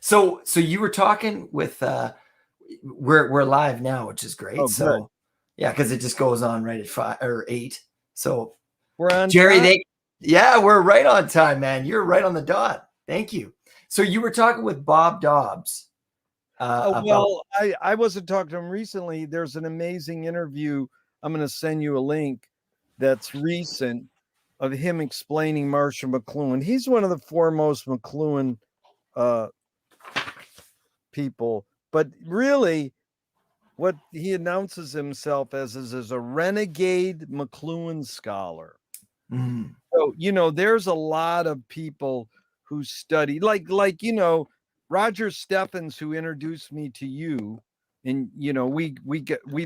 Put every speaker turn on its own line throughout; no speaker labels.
So you were talking with we're live now, which is great.
Oh, good.
So yeah, because it just goes on right at 5 or 8. So
We're on
Jerry,
time.
we're right on time, man. You're right on the dot. Thank you. So you were talking with Bob Dobbs about.
Well, I wasn't talking to him recently. There's an amazing interview. I'm going to send you a link that's recent of him explaining Marshall McLuhan. He's one of the foremost McLuhan people, but really what he announces himself as is a renegade McLuhan scholar.
Mm.
So, there's a lot of people who study like, Roger Steffens, who introduced me to you, and we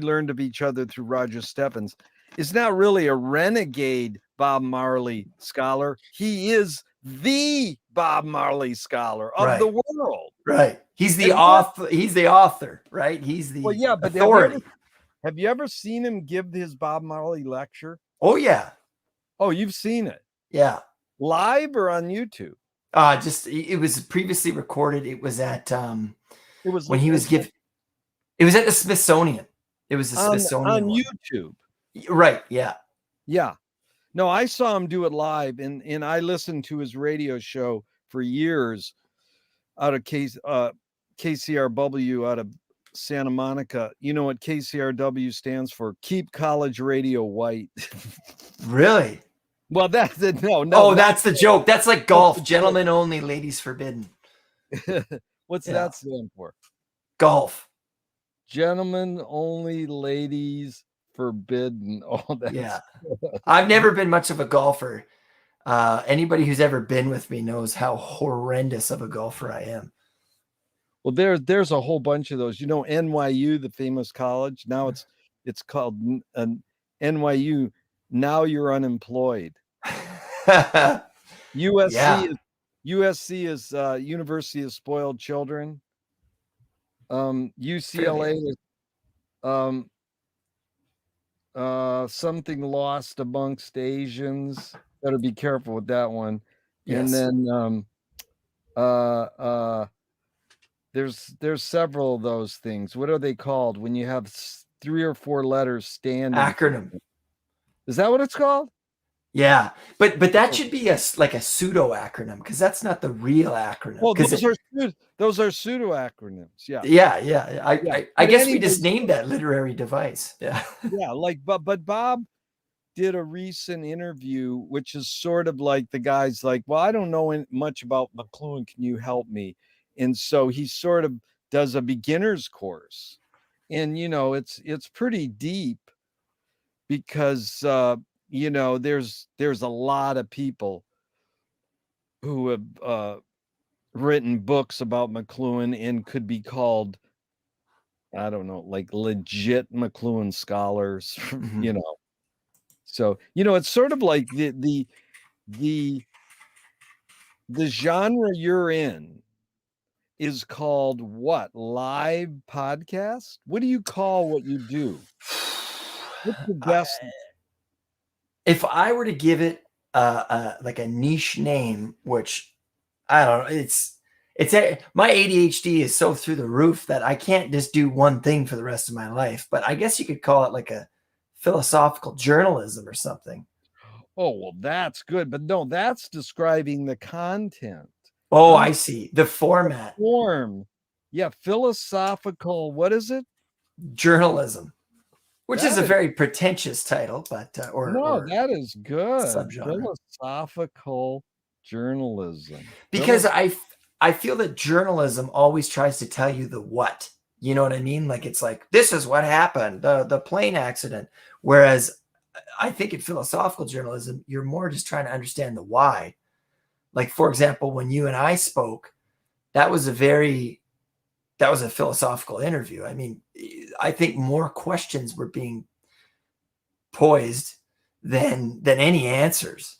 learned of each other through Roger Steffens, is not really a renegade Bob Marley scholar. He is the Bob Marley scholar of the world.
Right. He's the author. He's the author, right? He's the authority.
Have you ever seen him give his Bob Marley lecture?
Oh yeah.
Oh, you've seen it?
Yeah.
Live or on YouTube?
It was previously recorded. It was at
it was
when he was given. It was at the Smithsonian. It was the Smithsonian
on YouTube.
Right. Yeah.
Yeah. No, I saw him do it live, and I listened to his radio show for years out of KCRW out of Santa Monica. You know what KCRW stands for? Keep College Radio White.
Really?
Well, that's it. No.
Oh, that's the joke. That's like golf. Gentlemen only, ladies forbidden.
What's that stand for?
Golf.
Gentlemen only, ladies forbidden. Oh, that's...
Yeah. I've never been much of a golfer. Anybody who's ever been with me knows how horrendous of a golfer I am.
Well, there's a whole bunch of those. NYU, the famous college. Now it's called NYU. Now you're unemployed. USC is University of Spoiled Children. UCLA is something lost amongst Asians. Better be careful with that one. Yes. And then there's several of those things. What are they called when you have 3 or 4 letters standing?
Acronym.
Is that what it's called?
Yeah, but that should be like a pseudo acronym, because that's not the real acronym.
Well, those are pseudo acronyms. Yeah.
I guess we just named that literary device. Yeah.
Yeah, but Bob did a recent interview, which is sort of like the guy's like, well, I don't know much about McLuhan. Can you help me? And so he sort of does a beginner's course, and it's pretty deep, because there's a lot of people who have written books about McLuhan and could be called, I don't know, like legit McLuhan scholars.
Mm-hmm.
So it's sort of like the genre you're in is called what? Live podcast? What do you call what you do? What's the best?
If I were to give it like a niche name, which I don't know, my ADHD is so through the roof that I can't just do one thing for the rest of my life. But I guess you could call it like a philosophical journalism or something.
Oh, well, that's good. But no, that's describing the content.
Oh, I see. The format.
The form. Yeah, philosophical, what is it?
Journalism. Which is a very pretentious title, but
that is good.
Subgenre.
Philosophical journalism.
Because I feel that journalism always tries to tell you the what. You know what I mean? Like, it's like, this is what happened, the plane accident. Whereas I think in philosophical journalism, you're more just trying to understand the why. Like, for example, when you and I spoke, that was a philosophical interview. I mean, I think more questions were being poised than any answers.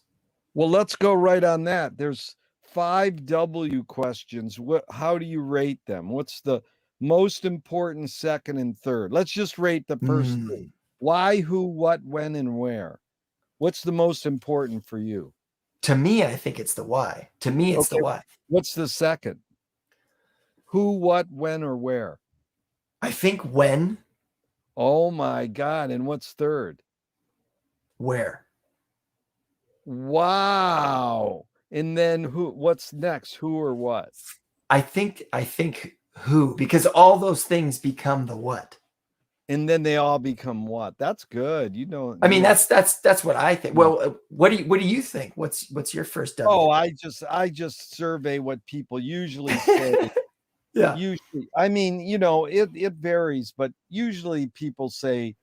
Well, let's go right on that. There's 5 W questions. How do you rate them? What's the most important, second, and third? Let's just rate the first 3. Why, who, what, when, and where? What's the most important for you?
To me, I think it's the why. To me, it's the why.
What's the second? Who, what, when, or where?
I think when.
Oh my God. And what's third?
Where.
Wow. And then who, what's next? Who or what?
I think who, because all those things become the what.
And then they all become what? That's good. You know,
I mean, that's what I think. Well, what do you think? What's your first W?
Oh, I just survey what people usually say.
Yeah.
Usually, I mean, you know, it varies, but usually people say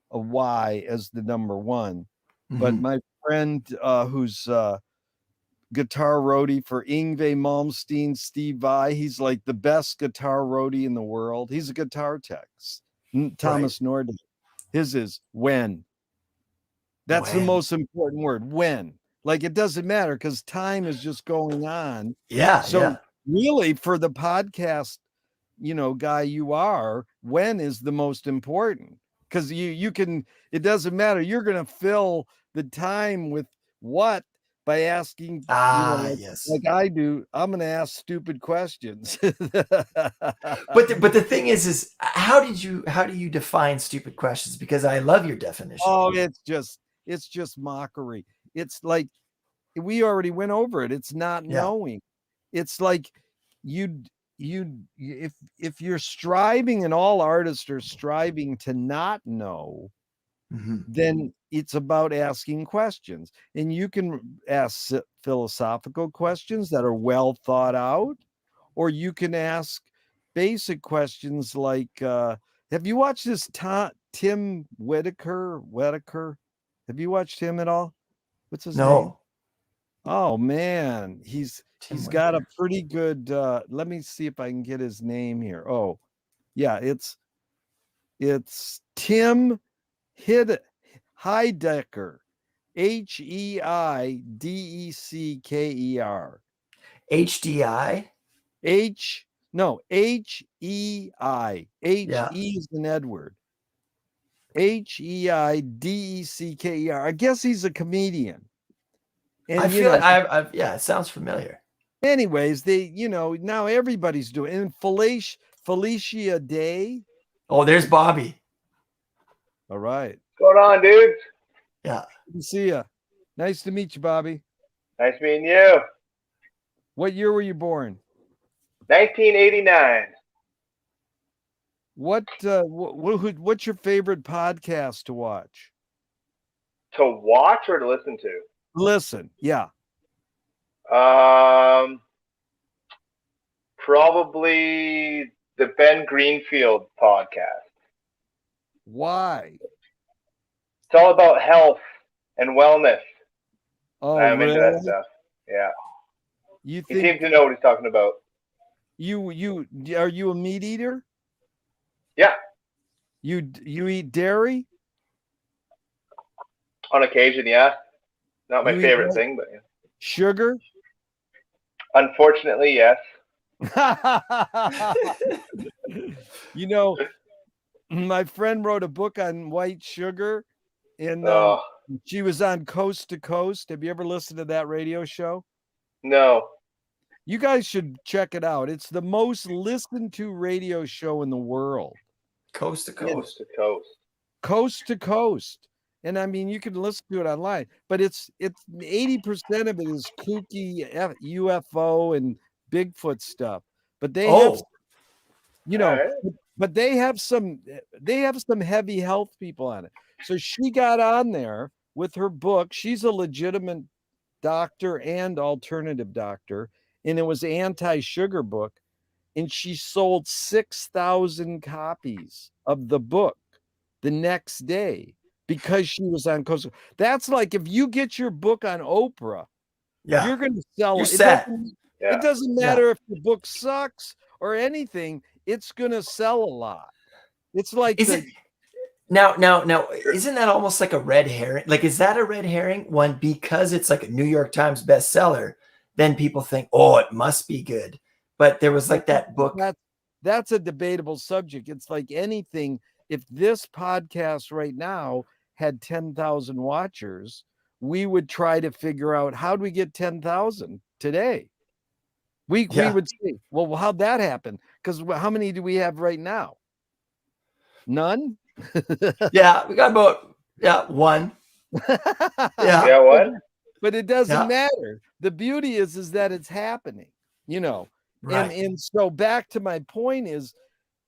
a Y as the number one. But
Mhm.
my friend who's guitar roadie for Yngwie Malmsteen, Steve Vai, he's like the best guitar roadie in the world. He's a guitar tech. Thomas Nord. His is when. That's the
When.
most important word. When. Like it doesn't matter because time is just going on.
Yeah.
So
Yeah.
really for the podcast, you know, guy you are, when is the most important? Because you can, it doesn't matter. You're gonna fill the time with what by asking, you know,
Yes.
like I do, I'm gonna ask stupid questions.
But the thing is how do you define stupid questions? Because I love your definition.
Oh, it's just mockery. It's like we already went over it. It's not knowing. It's like you if you're striving, and all artists are striving to not know, then it's about asking questions. And you can ask philosophical questions that are well thought out, or you can ask basic questions like have you watched this Tim Whitaker? Have you watched him at all? What's his name?
No.
Oh man, he's got a
Whitaker.
pretty good let me see if I can get his name here. Oh, yeah, it's Tim Heidecker. Heidecker.
HDI.
H-E-I.
Yeah.
H-E is an Edward. Heidecker. I guess he's a comedian. And
I feel I've yeah, it sounds familiar.
Anyways, now everybody's doing it. And Felicia Day.
Oh, there's Bobby.
All right.
What's going on, dudes?
Yeah.
Good to see you. Nice to meet you, Bobby.
Nice meeting you.
What year were you born?
1989.
What's your favorite podcast to watch?
To watch or to listen to?
Listen, yeah.
Probably the Ben Greenfield podcast.
Why?
It's all about health and wellness.
Oh,
I'm
really?
into that stuff. Yeah.
He
seems to know what he's talking about.
Are you a meat eater?
Yeah.
You eat dairy?
On occasion, yeah. Not my favorite thing, but yeah.
Sugar?
Unfortunately, yes.
You know, my friend wrote a book on white sugar, and she was on Coast to Coast. Have you ever listened to that radio show?
No.
You guys should check it out. It's the most listened to radio show in the world.
Coast to Coast.
Coast to Coast.
Coast to Coast. And I mean, you can listen to it online, but it's 80% of it is kooky UFO and Bigfoot stuff. But they have, but they have some heavy health people on it. So she got on there with her book. She's a legitimate doctor and alternative doctor, and it was anti-sugar book, and she sold 6,000 copies of the book the next day because she was on Coast. That's like if you get your book on Oprah, you're going to sell it. It doesn't matter if the book sucks or anything. It's going to sell a lot. It's like
now, isn't that almost like a red herring? Like, is that a red herring one? Because it's like a New York Times bestseller, then people think, oh, it must be good. But there was like that book.
That's a debatable subject. It's like anything. If this podcast right now had 10,000 watchers, we would try to figure out how do we get 10,000 today. We
Yeah.
would say, well, how'd that happen? Because how many do we have right now? None.
Yeah, we got about one. Yeah.
Yeah, what?
But it doesn't
Yeah.
matter. The beauty is that it's happening, you know.
Right.
And so back to my point is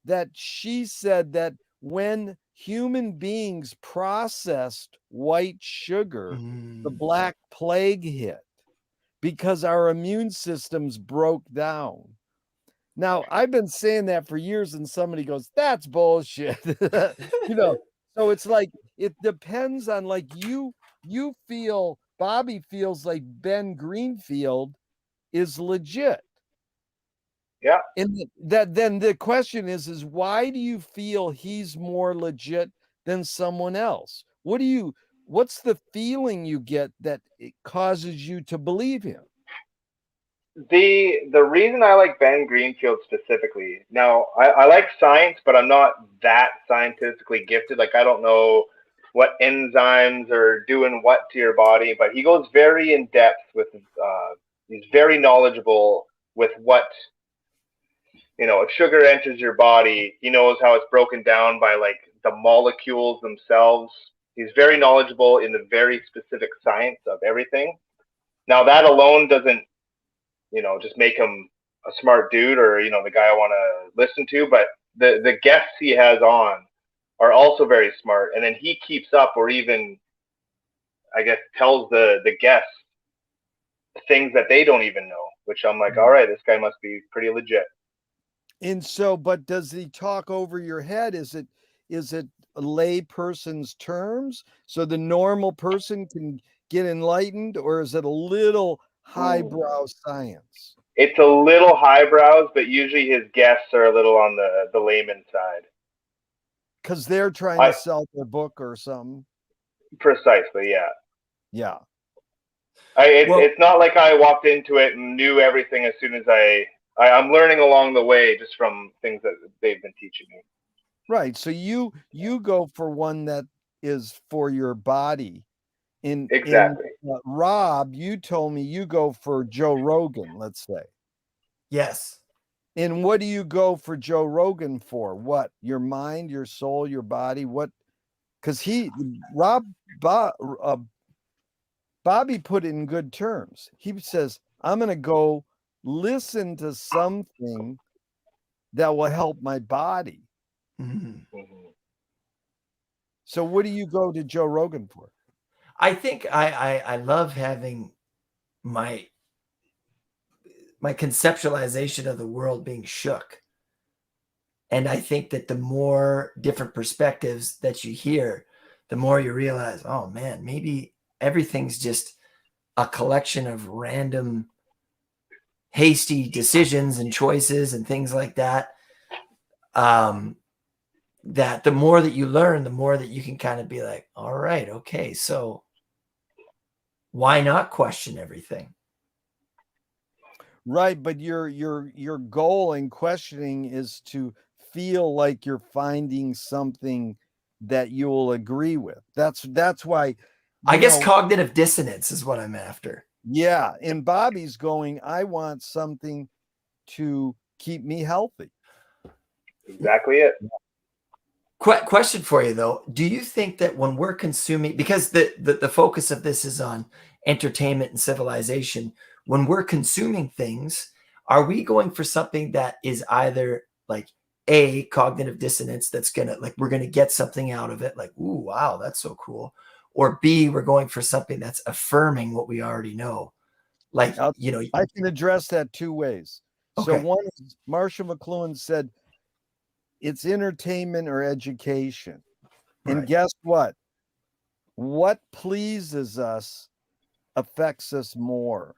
that she said that when human beings processed white sugar, the
Mm.
Black Plague hit because our immune systems broke down. Now, I've been saying that for years, and somebody goes, that's bullshit. You know, so it's like it depends on like you feel Bobby feels like Ben Greenfield is legit.
Yeah.
And that then the question is why do you feel he's more legit than someone else? What's the feeling you get that it causes you to believe him?
The reason I like Ben Greenfield specifically, now I like science, but I'm not that scientifically gifted. Like I don't know what enzymes are doing what to your body, but he goes very in depth with. He's very knowledgeable with what, if sugar enters your body, he knows how it's broken down by like the molecules themselves. He's very knowledgeable in the very specific science of everything. Now that alone doesn't, just make him a smart dude or, the guy I want to listen to, but the guests he has on are also very smart. And then he keeps up or even, I guess, tells the guests things that they don't even know, which I'm like, all right, this guy must be pretty legit.
And so, but does he talk over your head? Is it a lay person's terms so the normal person can get enlightened, or is it a little highbrow science?
It's a little highbrows, but usually his guests are a little on the layman side.
Because they're trying to sell their book or something.
Precisely, yeah.
Yeah.
It's not like I walked into it and knew everything as soon as I'm learning along the way just from things that they've been teaching me.
Right. So you go for one that is for your body.
Exactly.
Rob, you told me you go for Joe Rogan, let's say.
Yes.
And what do you go for Joe Rogan for? What? Your mind, your soul, your body? What? Because Bobby put it in good terms. He says, I'm going to go listen to something that will help my body.
Mm-hmm.
Mm-hmm.
So what do you go to Joe Rogan for?
I think I love having my conceptualization of the world being shook. And I think that the more different perspectives that you hear, the more you realize, oh man, maybe everything's just a collection of random, hasty decisions and choices and things like that. That the more that you learn, the more that you can kind of be like, all right, okay, so why not question everything?
Right, but your goal in questioning is to feel like you're finding something that you'll agree with. That's why
I guess cognitive dissonance is what I'm after.
Yeah, and Bobby's going, I want something to keep me healthy.
Exactly it.
Question for you though, do you think that when we're consuming, because the focus of this is on entertainment and civilization, when we're consuming things, are we going for something that is either like A, cognitive dissonance, that's gonna, like, we're gonna get something out of it, like, ooh, wow, that's so cool, or B, we're going for something that's affirming what we already know, like,
I can address that two ways. So
Okay.
one is Marshall McLuhan said it's entertainment or education. And
Right.
guess what? What pleases us affects us more.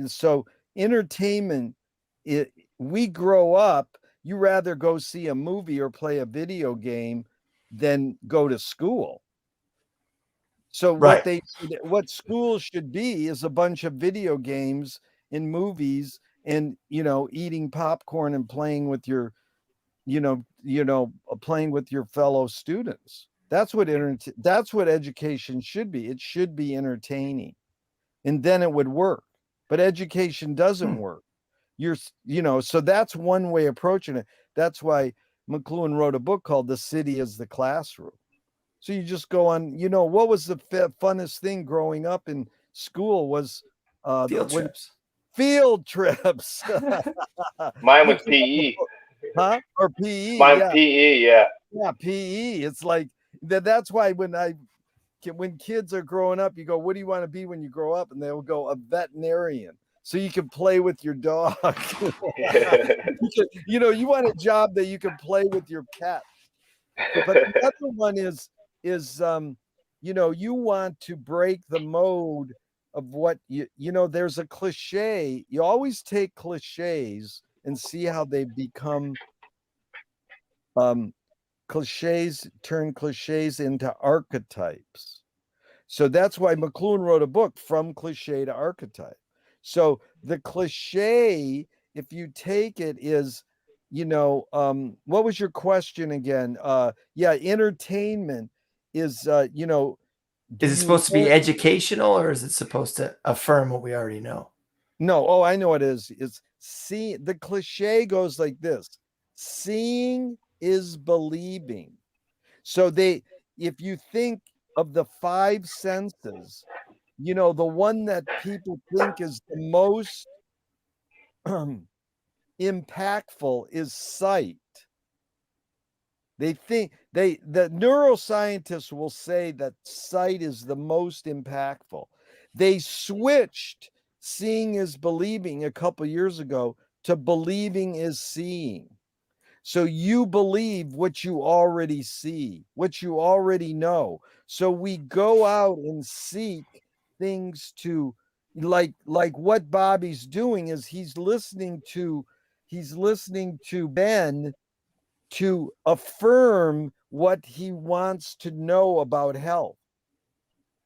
So entertainment, we grow up, you rather go see a movie or play a video game than go to school. So
Right.
what school should be is a bunch of video games and movies and eating popcorn and playing with your playing with your fellow students. That's what education should be. It should be entertaining. And then it would work. but education doesn't work. So that's one way of approaching it. That's why McLuhan wrote a book called The City is the Classroom. So you just go on, what was the funnest thing growing up in school was
Field trips.
Field trips.
Mine was PE.
Huh? Or PE.
Mine
Yeah.
PE, yeah.
Yeah, PE. It's like that's why when kids are growing up, you go, what do you want to be when you grow up? And they'll go, a veterinarian. So you can play with your dog. You want a job that you can play with your pet. But the other one is you want to break the mode of what there's a cliche. You always take cliches and see how they become cliches, turn cliches into archetypes. So that's why McLuhan wrote a book, From Cliche to Archetype. So the cliche, if you take it, is, what was your question again? Entertainment is,
Is it supposed to be educational, or is it supposed to affirm what we already know?
No. Oh, I know what it is. It's the cliche goes like this: seeing is believing. So if you think of the five senses, the one that people think is the most impactful is sight. They think the neuroscientists will say that sight is the most impactful. They switched seeing is believing a couple years ago to believing is seeing. So you believe what you already see, what you already know. So we go out and seek things to like what Bobby's doing is he's listening to Ben to affirm what he wants to know about health.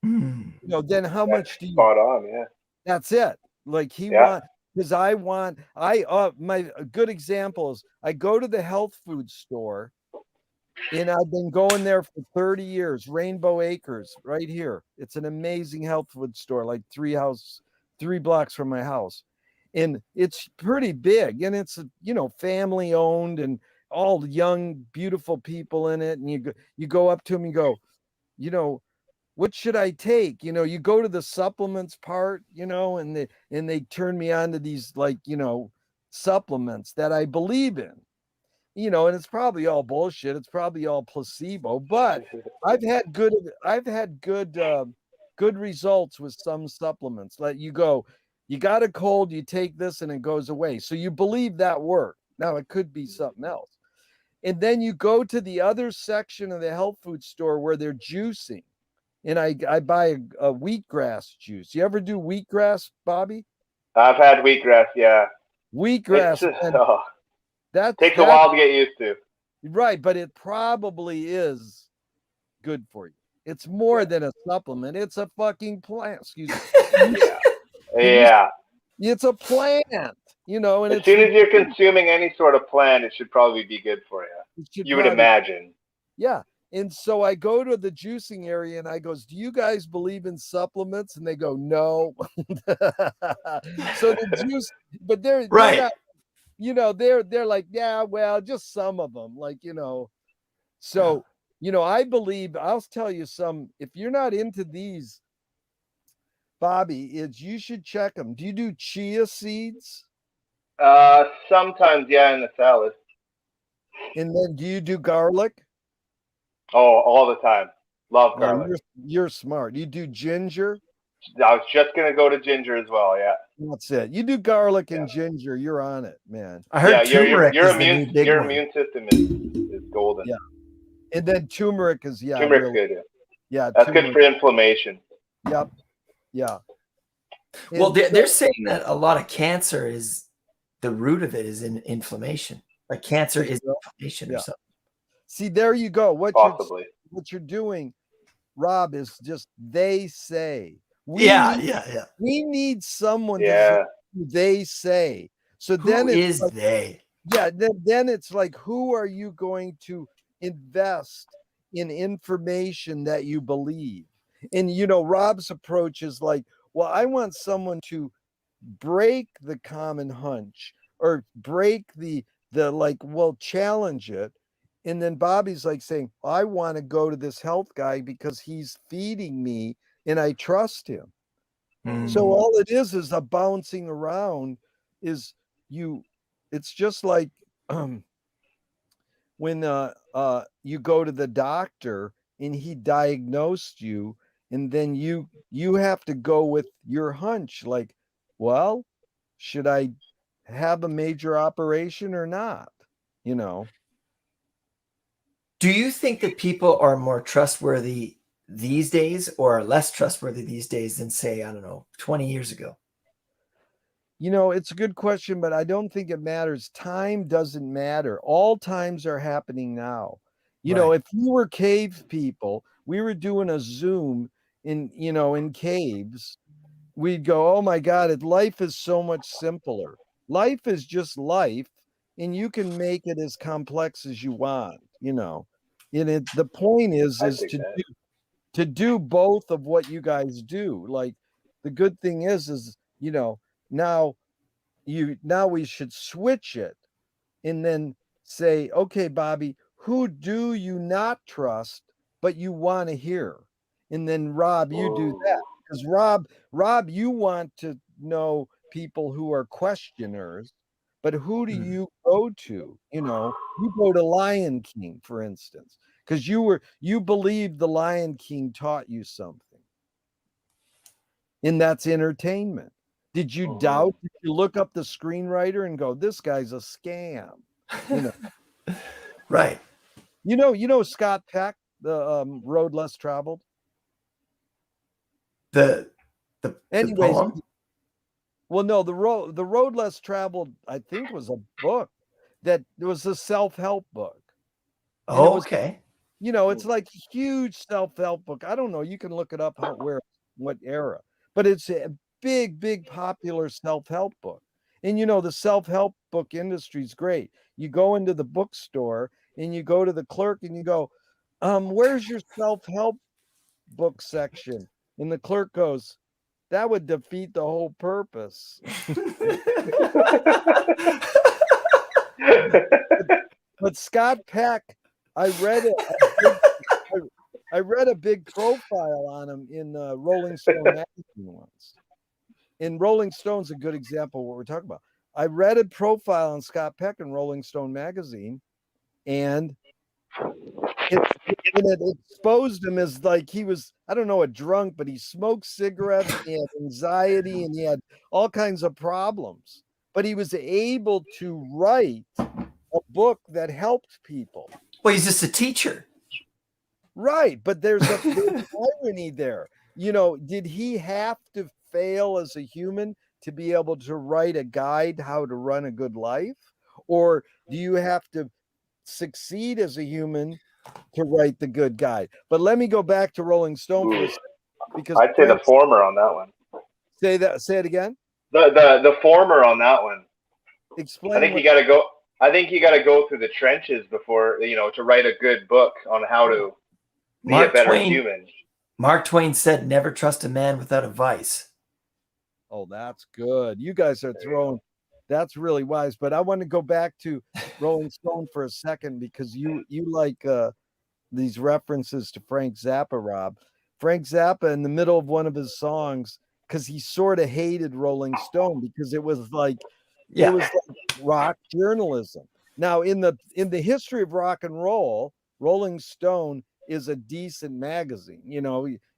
Then how much do you
spot on? Yeah,
that's it. Like he wants, because my good example is I go to the health food store, and I've been going there for 30 years. Rainbow Acres, right here. It's an amazing health food store, like 3 blocks from my house, and it's pretty big, and it's family owned and all young, beautiful people in it. And you go up to them, you go, what should I take? You go to the supplements part, and they turn me on to these supplements that I believe in, and it's probably all bullshit. It's probably all placebo, but I've had good results with some supplements. Like you got a cold, you take this and it goes away. So you believe that work. Now it could be something else. And then you go to the other section of the health food store where they're juicing. And I buy a wheatgrass juice. You ever do wheatgrass, Bobby?
I've had wheatgrass. Yeah,
wheatgrass.
That takes a while to get used to.
Right, but it probably is good for you. It's more than a supplement. It's a fucking plant. Excuse me.
Yeah.
It's a plant. And
as soon as you're consuming any sort of plant, it should probably be good for you. You would imagine.
Yeah. And so I go to the juicing area and I goes, do you guys believe in supplements? And they go, no. So the juice, but they're
right.
They're like, yeah, well, just some of them, So, I believe, I'll tell you if you're not into these, Bobby, you should check them. Do you do chia seeds?
Sometimes, yeah, in the salad.
And then do you do garlic?
Oh, all the time. Love garlic.
You're smart. You do ginger?
I was just going to go to ginger as well, yeah.
That's it. You do garlic and ginger, you're on it, man.
I heard turmeric
your
immune
system is golden.
Yeah. And then turmeric is,
turmeric's good, yeah.
Yeah.
That's good for inflammation.
Yep. Yeah.
Well, they're saying that a lot of cancer is, the root of it is in inflammation. Like cancer is inflammation or something.
See, there you go. What you're doing, Rob, is just they say. We need someone to do they say. So then
it's like, they?
Yeah, then it's like, who are you going to invest in information that you believe? And Rob's approach is like, well, I want someone to break the common hunch or break the like, well, challenge it. And then Bobby's like saying, I want to go to this health guy because he's feeding me and I trust him. So all it is a bouncing around is it's just like when you go to the doctor and he diagnosed you, and then you have to go with your hunch, like, well, should I have a major operation or not?
Do you think that people are more trustworthy these days or less trustworthy these days than, say, I don't know, 20 years ago?
It's a good question, but I don't think it matters. Time doesn't matter. All times are happening now.
Right.
If you were cave people, we were doing a Zoom in caves, we'd go, oh my God, life is so much simpler. Life is just life, and you can make it as complex as you want, And the point is
I think
to do both of what you guys do. Like, the good thing is, now we should switch it and then say, okay, Bobby, who do you not trust, but you want to hear? And then Rob, you do that. Because Rob, you want to know people who are questioners, but who do you go to? You go to Lion King, for instance, because you believe the Lion King taught you something. And that's entertainment. Did you doubt? Did you look up the screenwriter and go, this guy's a scam?
Right.
Scott Peck, the Road Less Traveled.
The
Anyways,
poem?
well, no, the Road Less Traveled, I think, was a book that was a self-help book.
Oh, okay.
It's like a huge self-help book. I don't know. You can look it up what era, but it's a big popular self-help book. And the self-help book industry is great. You go into the bookstore and you go to the clerk and you go, where's your self-help book section? And the clerk goes, that would defeat the whole purpose. But Scott Peck, I read a big profile on him in Rolling Stone magazine once. And Rolling Stone's a good example of what we're talking about. I read a profile on Scott Peck in Rolling Stone magazine, and it exposed him as like he was, I don't know, a drunk, but he smoked cigarettes, and he had anxiety, and he had all kinds of problems. But he was able to write a book that helped people.
Well, he's just a teacher.
Right, but there's irony there. Did he have to fail as a human to be able to write a guide how to run a good life? Or do you have to succeed as a human to write the good guide? But let me go back to Rolling Stone for a second, because
I'd say the former on that one.
Say it again.
The former on that one.
Explain.
I think you got to go through the trenches before to write a good book on how to be a better human.
Mark Twain said, "Never trust a man without a vice."
Oh, that's good. You guys are throwing. That's really wise. But I want to go back to Rolling Stone for a second, because you like these references to Frank Zappa, Rob. Frank Zappa, in the middle of one of his songs, because he sort of hated Rolling Stone because it was like rock journalism. Now, in the history of rock and roll, Rolling Stone is a decent magazine.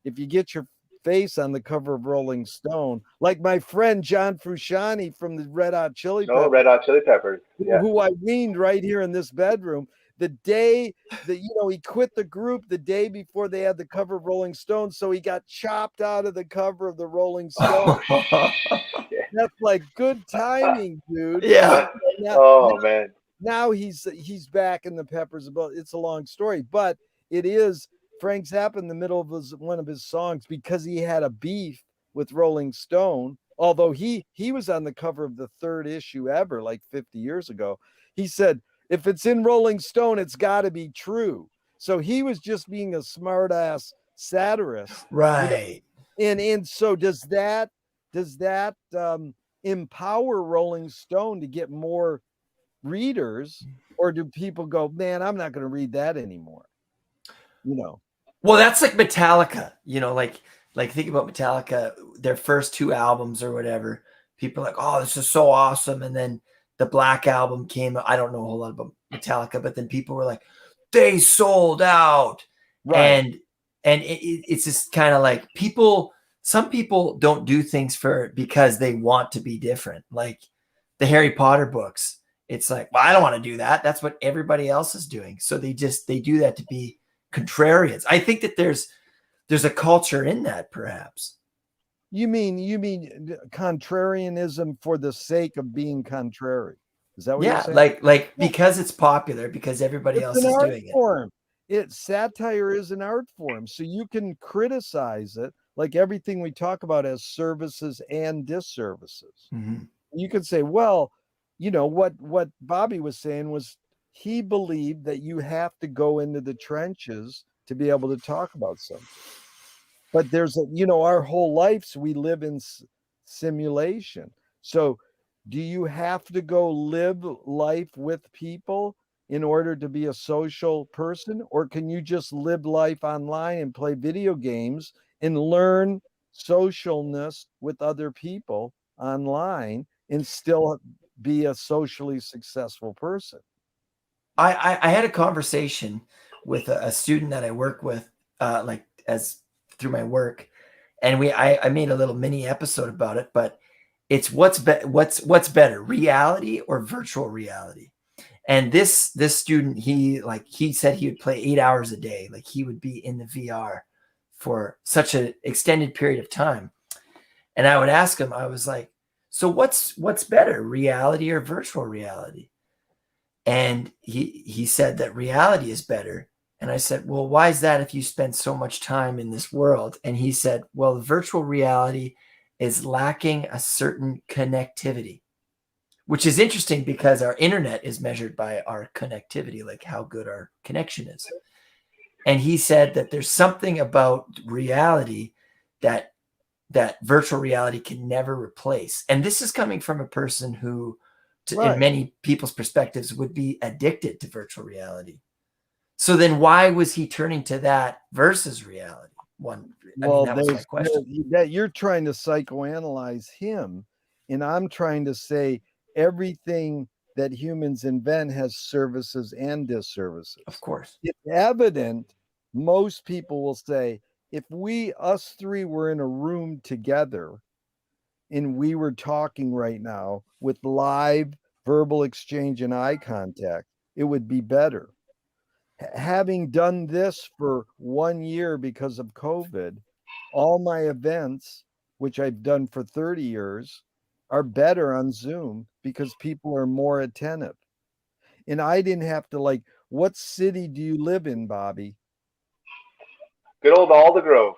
If you get your face on the cover of Rolling Stone, like my friend John Frusciante from the Red Hot Chili Peppers.
Red Hot Chili Peppers. Yeah.
Who I weaned right here in this bedroom. The day that he quit the group the day before they had the cover of Rolling Stone, so he got chopped out of the cover of the Rolling Stone. That's like good timing, dude.
Yeah.
Man.
Now he's back in the Peppers. It's a long story, but it is Frank Zappa in the middle of one of his songs, because he had a beef with Rolling Stone. Although he was on the cover of the third issue ever, like 50 years ago. He said, if it's in Rolling Stone, it's got to be true. So he was just being a smart ass satirist,
right?
And so does that empower Rolling Stone to get more readers, or do people go, man, I'm not going to read that anymore? You know.
Well, that's like Metallica, like think about Metallica, their first 2 albums or whatever. People are like, oh, this is so awesome. And then the Black Album came. I don't know a whole lot about Metallica, but then people were like, they sold out.
Right.
And it's just kind of like some people don't do things because they want to be different. Like the Harry Potter books. It's like, well, I don't want to do that. That's what everybody else is doing. So they do that to be contrarians. I think that there's a culture in that, perhaps.
You mean contrarianism for the sake of being contrary? Is that what you're saying?
Like because it's popular, because everybody else is doing it.
Form. Satire is an art form, so you can criticize it like everything we talk about as services and disservices.
Mm-hmm.
You could say, well, what Bobby was saying was he believed that you have to go into the trenches to be able to talk about something. But there's our whole lives we live in simulation. So do you have to go live life with people in order to be a social person? Or can you just live life online and play video games and learn socialness with other people online and still be a socially successful person?
I had a conversation with a student that I work with, through my work, and I made a little mini episode about it. But it's what's better, reality or virtual reality? And this student, he said he would play 8 hours a day, like he would be in the VR for such an extended period of time. And I would ask him, I was like, so what's better, reality or virtual reality? And he said that reality is better. And I said, well, why is that if you spend so much time in this world? And he said, well, virtual reality is lacking a certain connectivity, which is interesting because our internet is measured by our connectivity, like how good our connection is. And he said that there's something about reality that virtual reality can never replace. And this is coming from a person who, in many people's perspectives, would be addicted to virtual reality. So then why was he turning to that versus reality? That was my question.
That you're trying to psychoanalyze him, and I'm trying to say everything that humans invent has services and disservices.
Of course.
It's evident. Most people will say, if us three were in a room together and we were talking right now with live verbal exchange and eye contact, it would be better. Having done this for 1 year because of COVID, all my events, which I've done for 30 years, are better on Zoom because people are more attentive. And I didn't have to what city do you live in, Bobby?
Good old Aldergrove.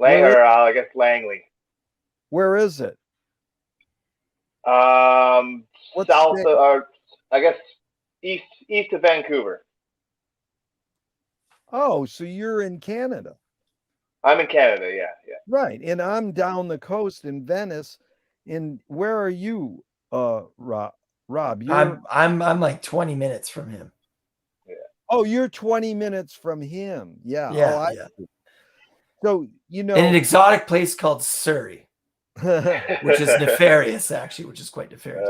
I guess Langley.
Where is it?
South of, I guess east of Vancouver.
Oh, so you're in Canada.
I'm in Canada, yeah.
Right. And I'm down the coast in Venice. And where are you, Rob?
I'm like 20 minutes from him.
Yeah.
Oh, you're 20 minutes from him. Yeah.
Yeah.
So,
in an exotic place called Surrey, which is nefarious, actually, which is quite nefarious.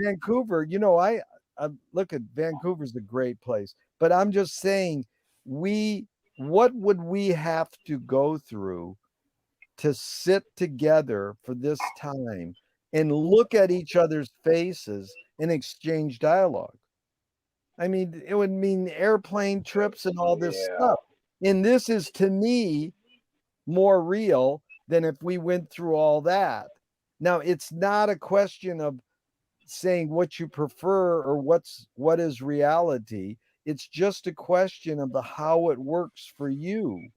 Vancouver, I look at Vancouver's a great place, but I'm just saying, what would we have to go through to sit together for this time and look at each other's faces and exchange dialogue? I mean, it would mean airplane trips and all this stuff. And this is, to me, more real than if we went through all that. Now, it's not a question of saying what you prefer or what is reality. It's just a question of how it works for you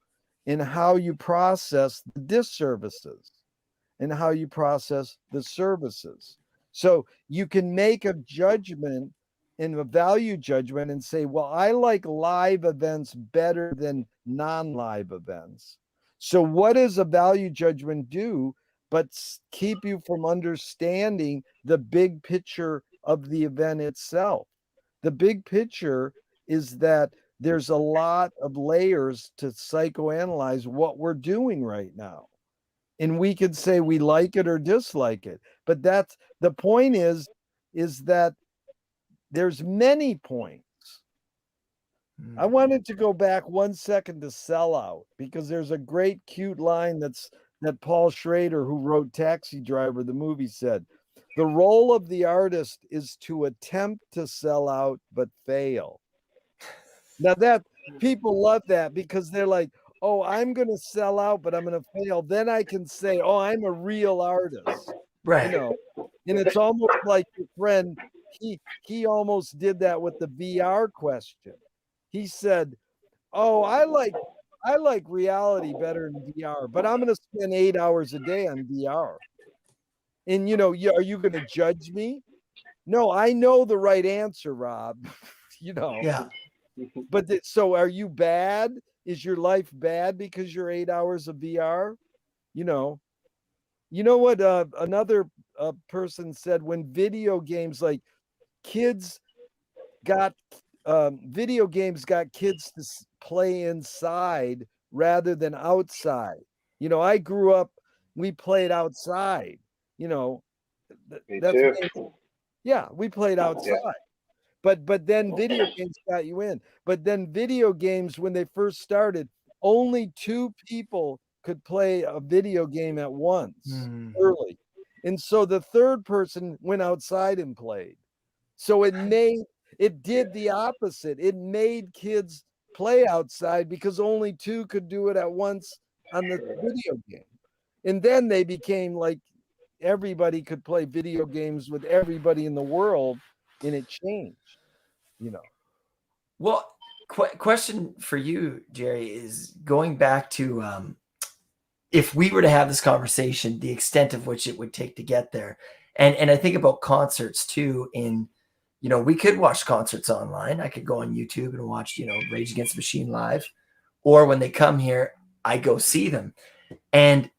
and how you process the disservices and how you process the services. So you can make a judgment and a value judgment and say, well, I like live events better than non-live events. So what does a value judgment do? but keep you from understanding the big picture of the event itself. The big picture is that there's a lot of layers to psychoanalyze what we're doing right now. And we could say we like it or dislike it. But that's the point is that there's many points. I wanted to go back 1 second to Sellout, because there's a great cute line that Paul Schrader, who wrote Taxi Driver, the movie, said. The role of the artist is to attempt to sell out but fail. Now that people love that, because they're like, oh, I'm going to sell out, but I'm going to fail. Then I can say, oh, I'm a real artist.
Right.
You know, and it's almost like your friend, he almost did that with the VR question. He said, oh, I like reality better than VR, but I'm going to spend 8 hours a day on VR. And, you know, are you going to judge me? No, I know the right answer, Rob. You know.
Yeah.
But so are you bad? Is your life bad because you're 8 hours of VR? You know what another person said, when video games, like kids got video games got kids to play inside rather than outside. You know, I grew up, we played outside. You know,
Me
that's
too.
yeah, we played outside.
Yeah.
But then video games got you in. But then video games, when they first started, only 2 people could play a video game at once early. And so the third person went outside and played. So it did the opposite. It made kids play outside because only 2 could do it at once on the video game. And then they became like everybody could play video games with everybody in the world, and it changed, you know.
Well, question for you, Jerry, is going back to if we were to have this conversation, the extent of which it would take to get there. And I think about concerts too. We could watch concerts online. I could go on YouTube and watch, Rage Against the Machine live. Or when they come here, I go see them. And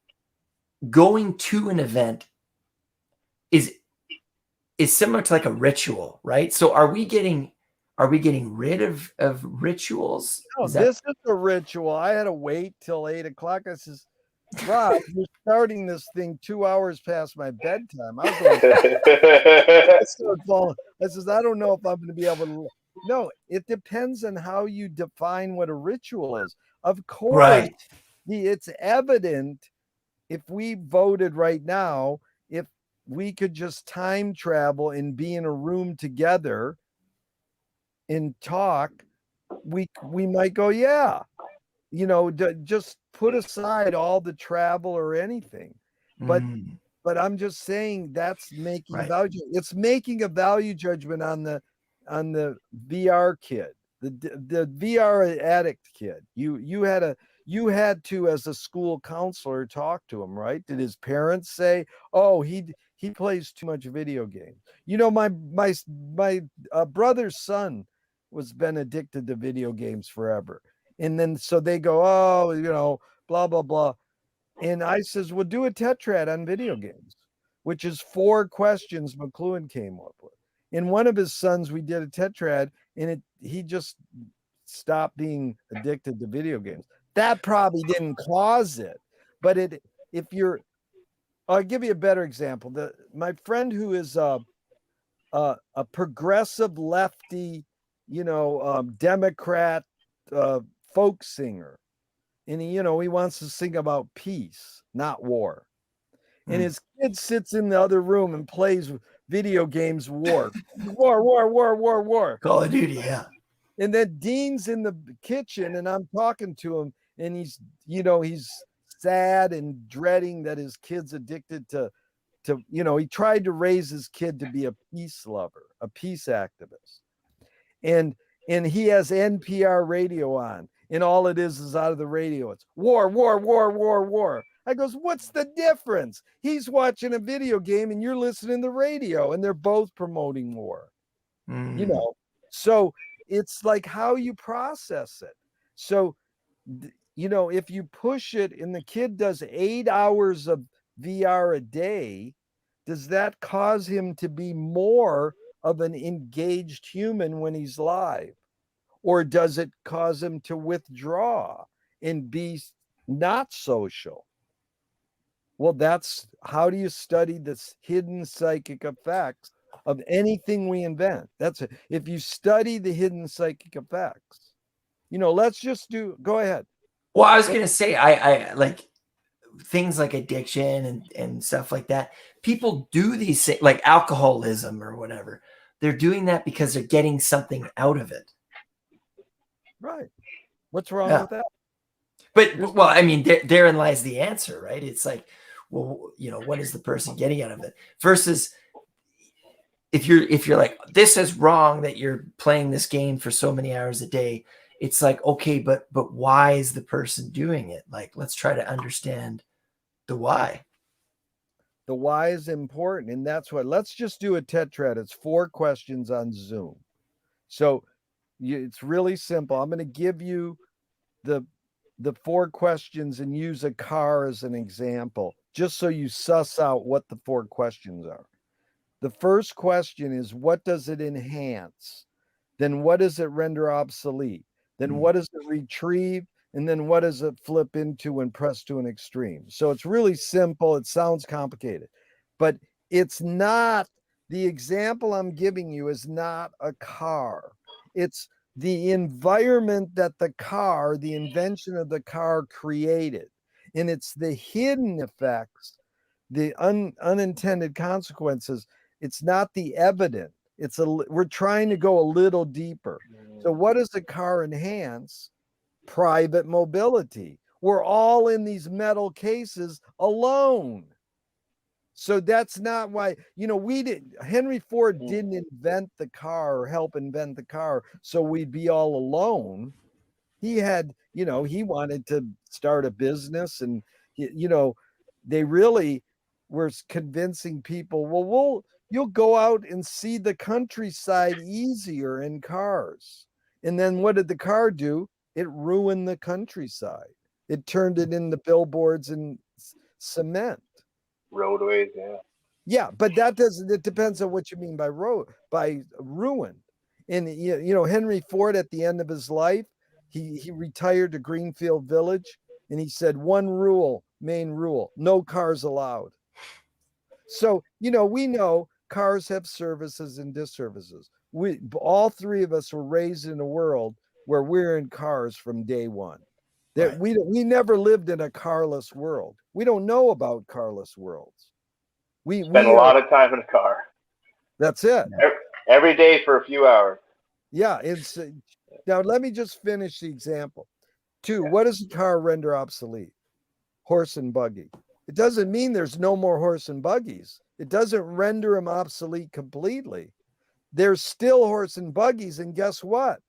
going to an event is similar to like a ritual, right? So are we getting rid of rituals?
No, this is a ritual. I had to wait till 8 o'clock. I says, Rob, you're starting this thing 2 hours past my bedtime. I says, I don't know if I'm going to be able to. No, it depends on how you define what a ritual is. Of course,
right.
It's evident if we voted right now, if we could just time travel and be in a room together and talk, we might go, yeah, just put aside all the travel or anything. But I'm just saying that's making
right.
value. It's making a value judgment on the VR kid, the VR addict kid. You had to, as a school counselor, talk to him, right? Did his parents say, oh, he plays too much video games? My brother's son was been addicted to video games forever. And then so they go, oh, blah, blah, blah. And I says, well, do a tetrad on video games, which is 4 questions McLuhan came up with. In one of his sons, we did a tetrad, and he just stopped being addicted to video games. That probably didn't cause it, but I'll give you a better example. My friend who is a progressive lefty, Democrat folk singer, and he wants to sing about peace, not war. And his kid sits in the other room and plays video games, war.
Call of Duty, yeah.
And then Dean's in the kitchen, and I'm talking to him, and he's sad and dreading that his kid's addicted to he tried to raise his kid to be a peace lover, a peace activist. And he has NPR radio on, and all it is out of the radio, it's war. I goes, what's the difference? He's watching a video game and you're listening to the radio, and they're both promoting war. So it's like how you process it. So, if you push it and the kid does 8 hours of VR a day, does that cause him to be more of an engaged human when he's live? Or does it cause him to withdraw and be not social? Well, that's how do you study this hidden psychic effects of anything we invent? That's it. If you study the hidden psychic effects, let's just go ahead.
Well, I was going to say, I like things like addiction and stuff like that. People do these things like alcoholism or whatever. They're doing that because they're getting something out of it.
Right. What's wrong with that?
But well, I mean, therein lies the answer, right? It's like, well, what is the person getting out of it? Versus if you're like, this is wrong that you're playing this game for so many hours a day. It's like, okay, but why is the person doing it? Like, let's try to understand the why.
The why is important, and that's what. Let's just do a tetrad. It's 4 questions on Zoom, so it's really simple. I'm going to give you the 4 questions and use a car as an example, just so you suss out what the 4 questions are. The first question is, what does it enhance? Then what does it render obsolete? Then what does it retrieve? And then what does it flip into and press to an extreme? So it's really simple. It sounds complicated, but it's not. The example I'm giving you is not a car. It's the environment that the invention of the car created. And it's the hidden effects, the unintended consequences. It's not the evident. We're trying to go a little deeper. So what does the car enhance? Private mobility. We're all in these metal cases alone. So that's not why, Henry Ford didn't invent the car or help invent the car so we'd be all alone. He had, he wanted to start a business, and, they really were convincing people, well, you'll go out and see the countryside easier in cars. And then what did the car do? It ruined the countryside. It turned it into billboards and cement.
Roadways, yeah.
Yeah, but it depends on what you mean by ruined. And Henry Ford, at the end of his life, he retired to Greenfield Village, and he said, one main rule, no cars allowed. So, we know cars have services and disservices. All 3 of us were raised in a world where we're in cars from day one. That right. We never lived in a carless world. We don't know about carless worlds. We
spend a lot of time in a car.
That's it.
Every day for a few hours.
Yeah. Now let me just finish the example. 2, what does a car render obsolete? Horse and buggy. It doesn't mean there's no more horse and buggies. It doesn't render them obsolete completely. There's still horse and buggies, and guess what?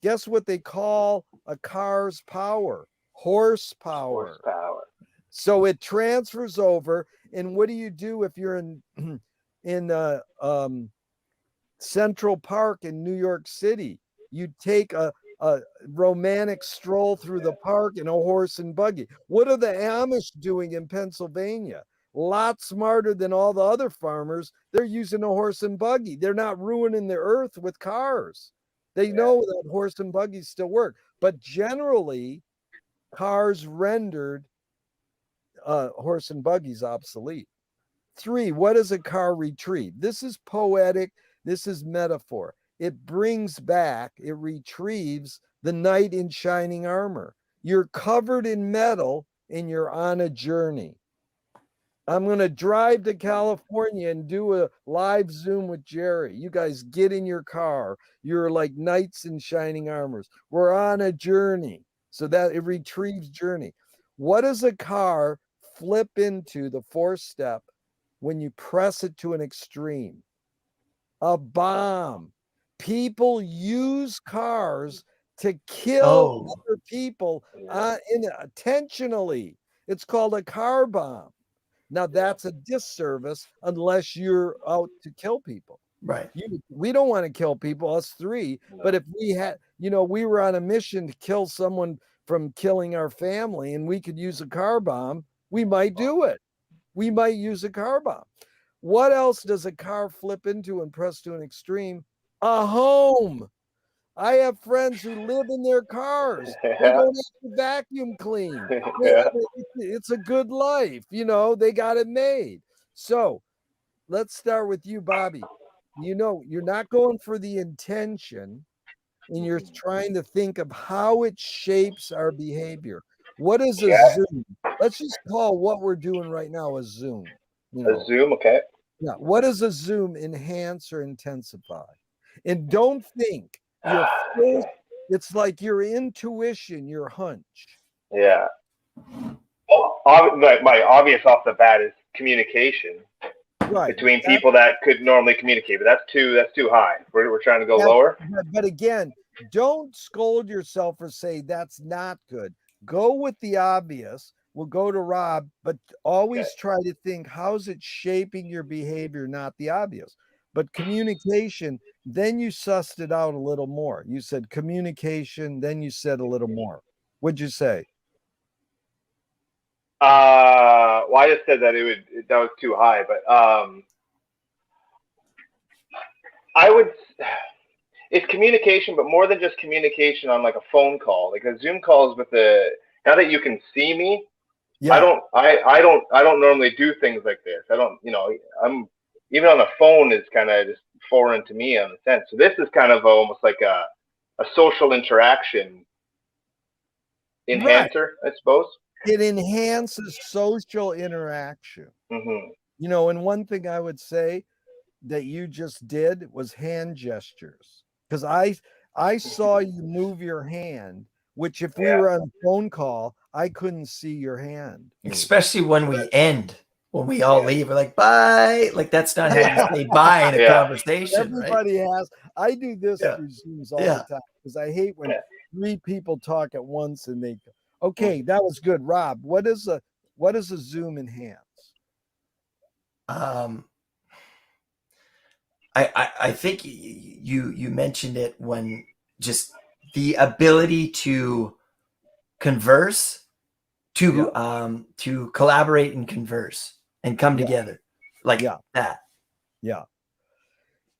Guess what they call a car's power? Horsepower. So it transfers over. And what do you do if you're in Central Park in New York City? You take a romantic stroll through the park in a horse and buggy. What are the Amish doing in Pennsylvania? A lot smarter than all the other farmers. They're using a horse and buggy. They're not ruining the earth with cars. They know that horse and buggies still work. But generally, cars rendered horse and buggies obsolete. 3, what does a car retrieve? This is poetic. This is metaphor. It brings back, it retrieves the knight in shining armor. You're covered in metal and you're on a journey. I'm going to drive to California and do a live Zoom with Jerry. You guys get in your car. You're like knights in shining armors. We're on a journey. So that it retrieves journey. What does a car flip into, the 4th step, when you press it to an extreme? A bomb. People use cars to kill other people intentionally. It's called a car bomb. Now that's a disservice unless you're out to kill people.
Right.
We don't want to kill people, us 3. But if we had, we were on a mission to kill someone from killing our family and we could use a car bomb, we might do it. we might use a car bomb. What else does a car flip into and press to an extreme? A home. I have friends who live in their cars. They
Yeah.
don't have to vacuum clean.
Yeah.
It's a good life. You know, they got it made. So let's start with you, Bobby. You know, you're not going for the intention, and you're trying to think of how it shapes our behavior. What is a
Yeah.
Zoom? Let's just call what we're doing right now a Zoom. You
A
know,
Zoom, okay.
yeah. What does a Zoom enhance or intensify? And don't think your first, it's like your intuition, your hunch.
Yeah. Well, my obvious off the bat is communication
Right.
between people that could normally communicate, but that's too high. We're trying to go lower.
But again, don't scold yourself or say that's not good. Go with the obvious. We'll go to Rob, but always try to think, how's it shaping your behavior, not the obvious. But communication, then you sussed it out a little more. You said communication, then you said a little more. What'd you say?
Well, I just said that that was too high, but I would. It's communication, but more than just communication on like a phone call. Like a Zoom calls with now that you can see me,
Yeah.
I don't normally do things like this. I don't, I'm even on the phone is kind of just foreign to me in a sense. So this is kind of almost like a social interaction enhancer, right. I suppose.
It enhances social interaction.
Mm-hmm.
You know, and one thing I would say that you just did was hand gestures. Because I saw you move your hand, which if we were on a phone call, I couldn't see your hand move.
Especially when we end, when we all leave, we're like, bye. Like that's not how you say bye in a conversation.
Everybody has. I do this through Zooms all the time because I hate when three people talk at once and they okay, that was good. Rob, what is a Zoom enhance?
I think you mentioned it when just the ability to converse, to collaborate and converse and come together like that.
Yeah.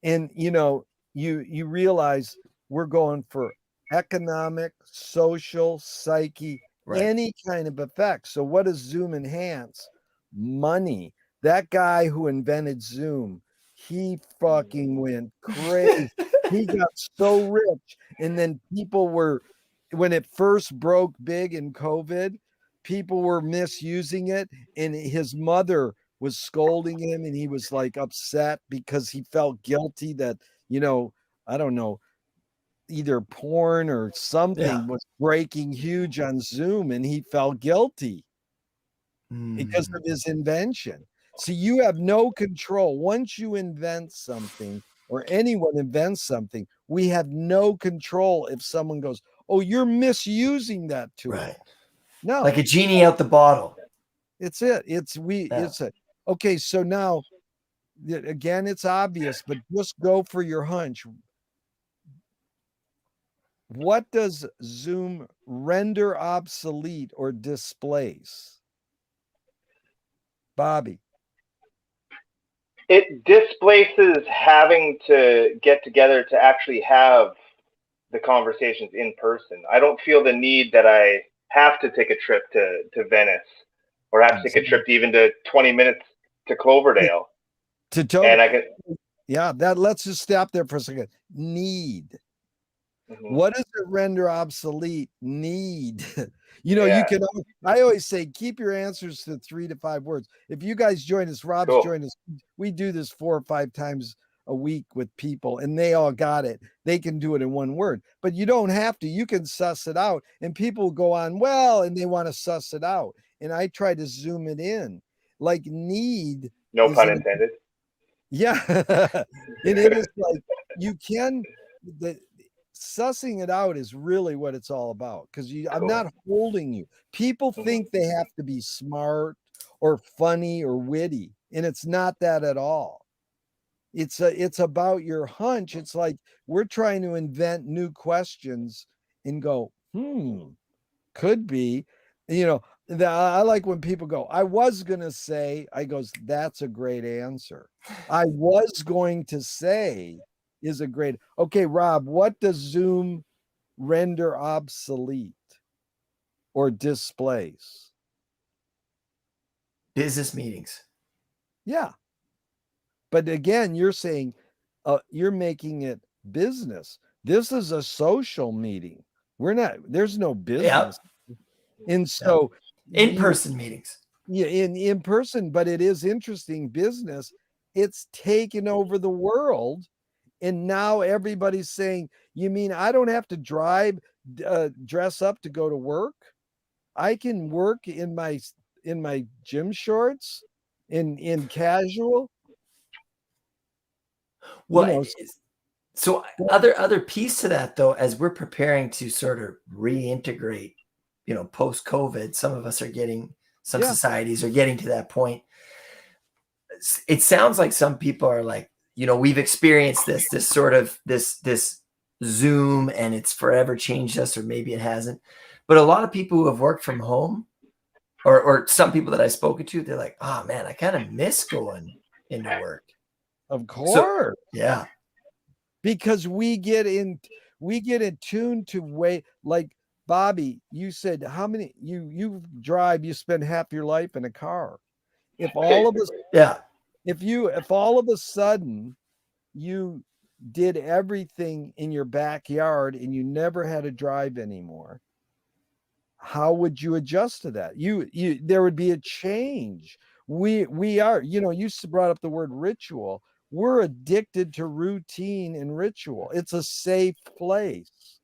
And you know, you realize we're going for economic, social, psyche, any kind of effect. So what does Zoom enhance? Money. That guy who invented Zoom, he fucking went crazy. He got so rich. And then people were, when it first broke big in COVID, people were misusing it. And his mother was scolding him and he was like upset because he felt guilty that, you know, I don't know, either porn or something was breaking huge on Zoom and he felt guilty because of his invention. So you have no control. Once you invent something or anyone invents something, we have no control if someone goes, oh, you're misusing that tool. No.
Like a genie out the bottle.
It's it. It's it. Okay, so now again, it's obvious, but just go for your hunch. What does Zoom render obsolete or displace? Bobby.
It displaces having to get together to actually have the conversations in person. I don't feel the need that I have to take a trip to Venice or have to take a trip even to 20 minutes to Cloverdale.
And I can. Yeah, that let's just stop there for a second. Need. What does it render obsolete? Need. You know, you can, I always say, keep your answers to 3 to 5 words. If you guys join us, Rob's joined us. We do this 4 or 5 times a week with people and they all got it. They can do it in 1 word, but you don't have to. You can suss it out and people go on, well, and they want to suss it out. And I try to zoom it in. Like need.
No pun intended.
Yeah. And it is like you can, sussing it out is really what it's all about because I'm not holding you. People think they have to be smart or funny or witty, and it's not that at all. It's about your hunch. It's like we're trying to invent new questions and go, could be, you know, I like when people go, I was going to say, I goes, that's a great answer. I was going to say is a great. Okay, Rob, what does Zoom render obsolete or displace?
Business meetings.
Yeah. But again, you're saying you're making it business. This is a social meeting. We're not, there's no business.
Yep.
And so
in-person meetings.
Yeah, in person, but it is interesting business. It's taken over the world. And now everybody's saying, you mean I don't have to dress up to go to work? I can work in my gym shorts, in casual.
Well,
You know,
so other piece to that though, as we're preparing to sort of reintegrate, post COVID, some of us are getting, some societies are getting to that point. It sounds like some people are like, we've experienced this sort of this Zoom, and it's forever changed us, or maybe it hasn't. But a lot of people who have worked from home, or some people that I've spoken to, they're like, oh man, I kind of miss going into work.
Of course.
Yeah.
Because we get attuned to way, like Bobby, you said how many you drive, you spend half your life in a car. If all of us,
yeah,
if all of a sudden you did everything in your backyard and you never had to drive anymore, how would you adjust to that? There would be a change. We are, you brought up the word ritual. We're addicted to routine and ritual. It's a safe place.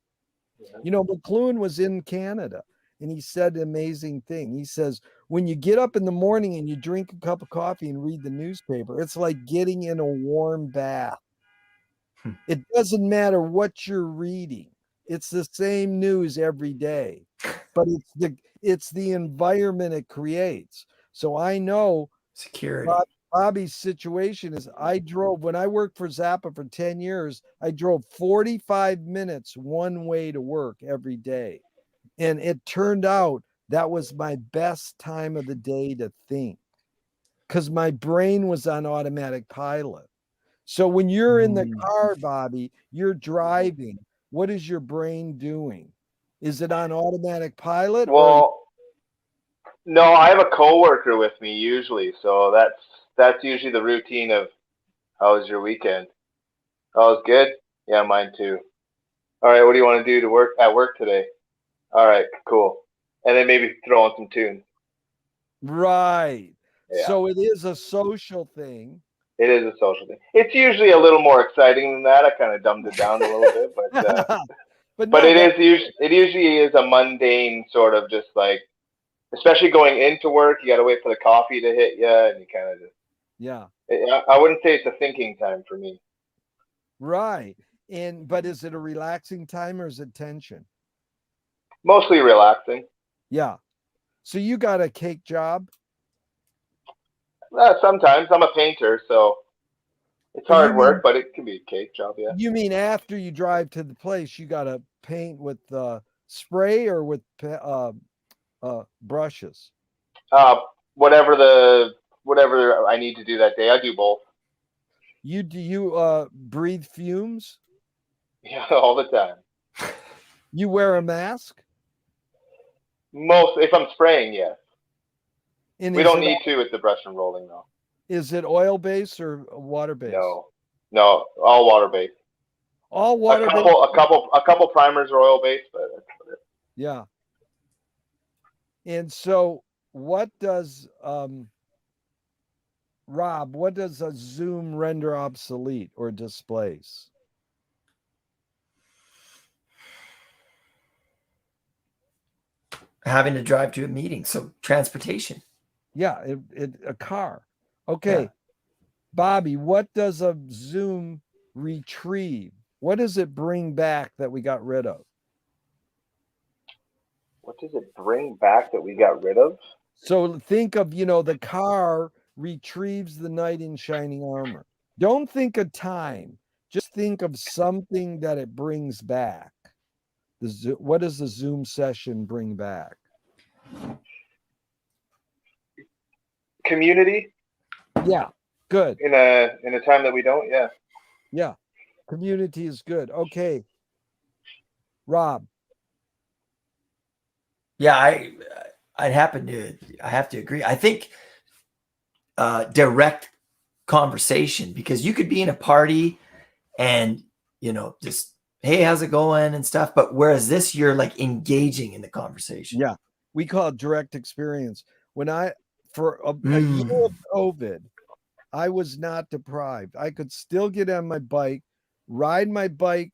McLuhan was in Canada and he said an amazing thing. He says, when you get up in the morning and you drink a cup of coffee and read the newspaper, it's like getting in a warm bath. It doesn't matter what you're reading. It's the same news every day, but it's the environment it creates. So I know
security.
Bobby's situation is, when I worked for Zappa for 10 years, I drove 45 minutes one way to work every day. And it turned out that was my best time of the day to think, because my brain was on automatic pilot. So when you're in the car, Bobby, you're driving. What is your brain doing? Is it on automatic pilot?
Well, no, I have a coworker with me usually, so that's usually the routine of, how was your weekend? Oh, it was good. Yeah, mine too. All right, what do you want to do at work today? All right, cool. And then maybe throw on some tunes.
Right.
Yeah.
So it is a social thing.
It is a social thing. It's usually a little more exciting than that. I kind of dumbed it down a little bit, but it usually is a mundane sort of, just like, especially going into work, you got to wait for the coffee to hit you, and you kind of just, I wouldn't say it's a thinking time for me.
Right. But is it a relaxing time or is it tension?
Mostly relaxing.
Yeah. So you got a cake job?
Sometimes. I'm a painter, so it's hard work, but it can be a cake job, yeah.
You mean after you drive to the place, you got to paint with spray or with brushes?
Whatever I need to do that day, I do both.
Do you breathe fumes?
Yeah, all the time.
You wear a mask?
If I'm spraying, yes.
And
we don't need to with the brush and rolling, though.
Is it oil based or water based?
No, all water based.
All water based.
A couple primers are oil based, but that's about it.
Yeah. And so, what does Rob? What does a Zoom render obsolete or displace?
Having to drive to a meeting, so transportation.
Yeah, a car. Okay. Yeah. Bobby, what does a Zoom retrieve? What does it bring back that we got rid of?
What does it bring back that we got rid of?
So think of, the car retrieves the knight in shining armor. Don't think of time. Just think of something that it brings back. What does the Zoom session bring back?
Community
Yeah, good.
in a time that we don't. Yeah.
Yeah, community is good. Okay, Rob.
Yeah, I have to agree. I think direct conversation, because you could be in a party and just, hey, how's it going and stuff, but whereas this, you're like engaging in the conversation.
Yeah, we call it direct experience. When for a year of COVID, I was not deprived. I could still get on my bike, ride my bike,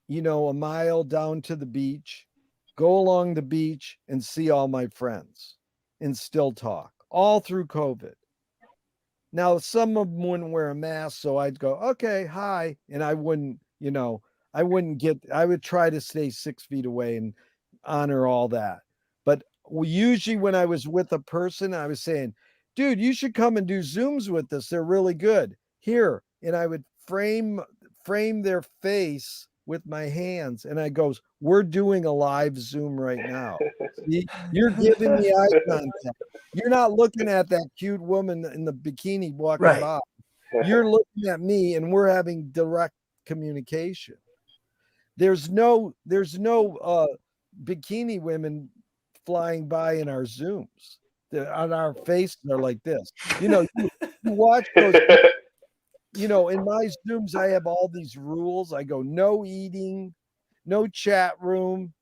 a mile down to the beach, go along the beach and see all my friends and still talk all through COVID. Now, some of them wouldn't wear a mask, so I'd go, okay, hi. And I wouldn't, I would try to stay 6 feet away and honor all that. But usually when I was with a person, I was saying, dude, you should come and do Zooms with us. They're really good. Here. And I would frame their face with my hands. And I goes, we're doing a live Zoom right now. See, you're giving me eye contact. You're not looking at that cute woman in the bikini walking
Right.
by. You're looking at me and we're having direct communication. There's no bikini women flying by in our Zooms. On our faces are like this. You watch those. In my Zooms, I have all these rules. I go, no eating, no chat room,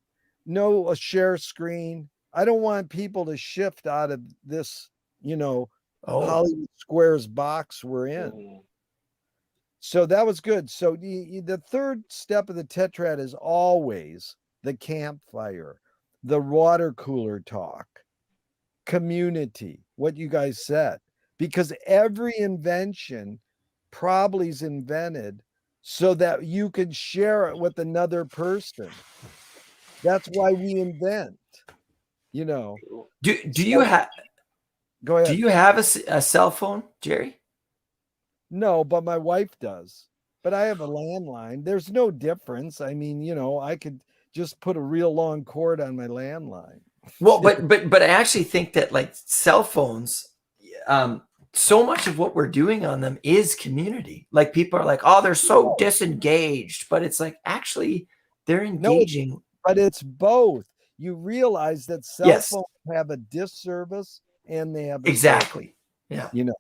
no share screen. I don't want people to shift out of this, Hollywood Squares box we're in. So that was good. So the third step of the tetrad is always the campfire, the water cooler talk, community, what you guys said, because every invention probably is invented so that you can share it with another person. That's why we invent.
Do you have?
Go ahead.
Do you have a cell phone, Jerry?
No, but my wife does. But I have a landline. There's no difference. I mean, I could just put a real long cord on my landline.
Well, but I actually think that like cell phones, so much of what we're doing on them is community. Like people are like, oh, they're so disengaged, but it's like actually they're engaging.
No, but it's both. You realize that cell phones have a disservice and they have a
exactly.
Service. Yeah.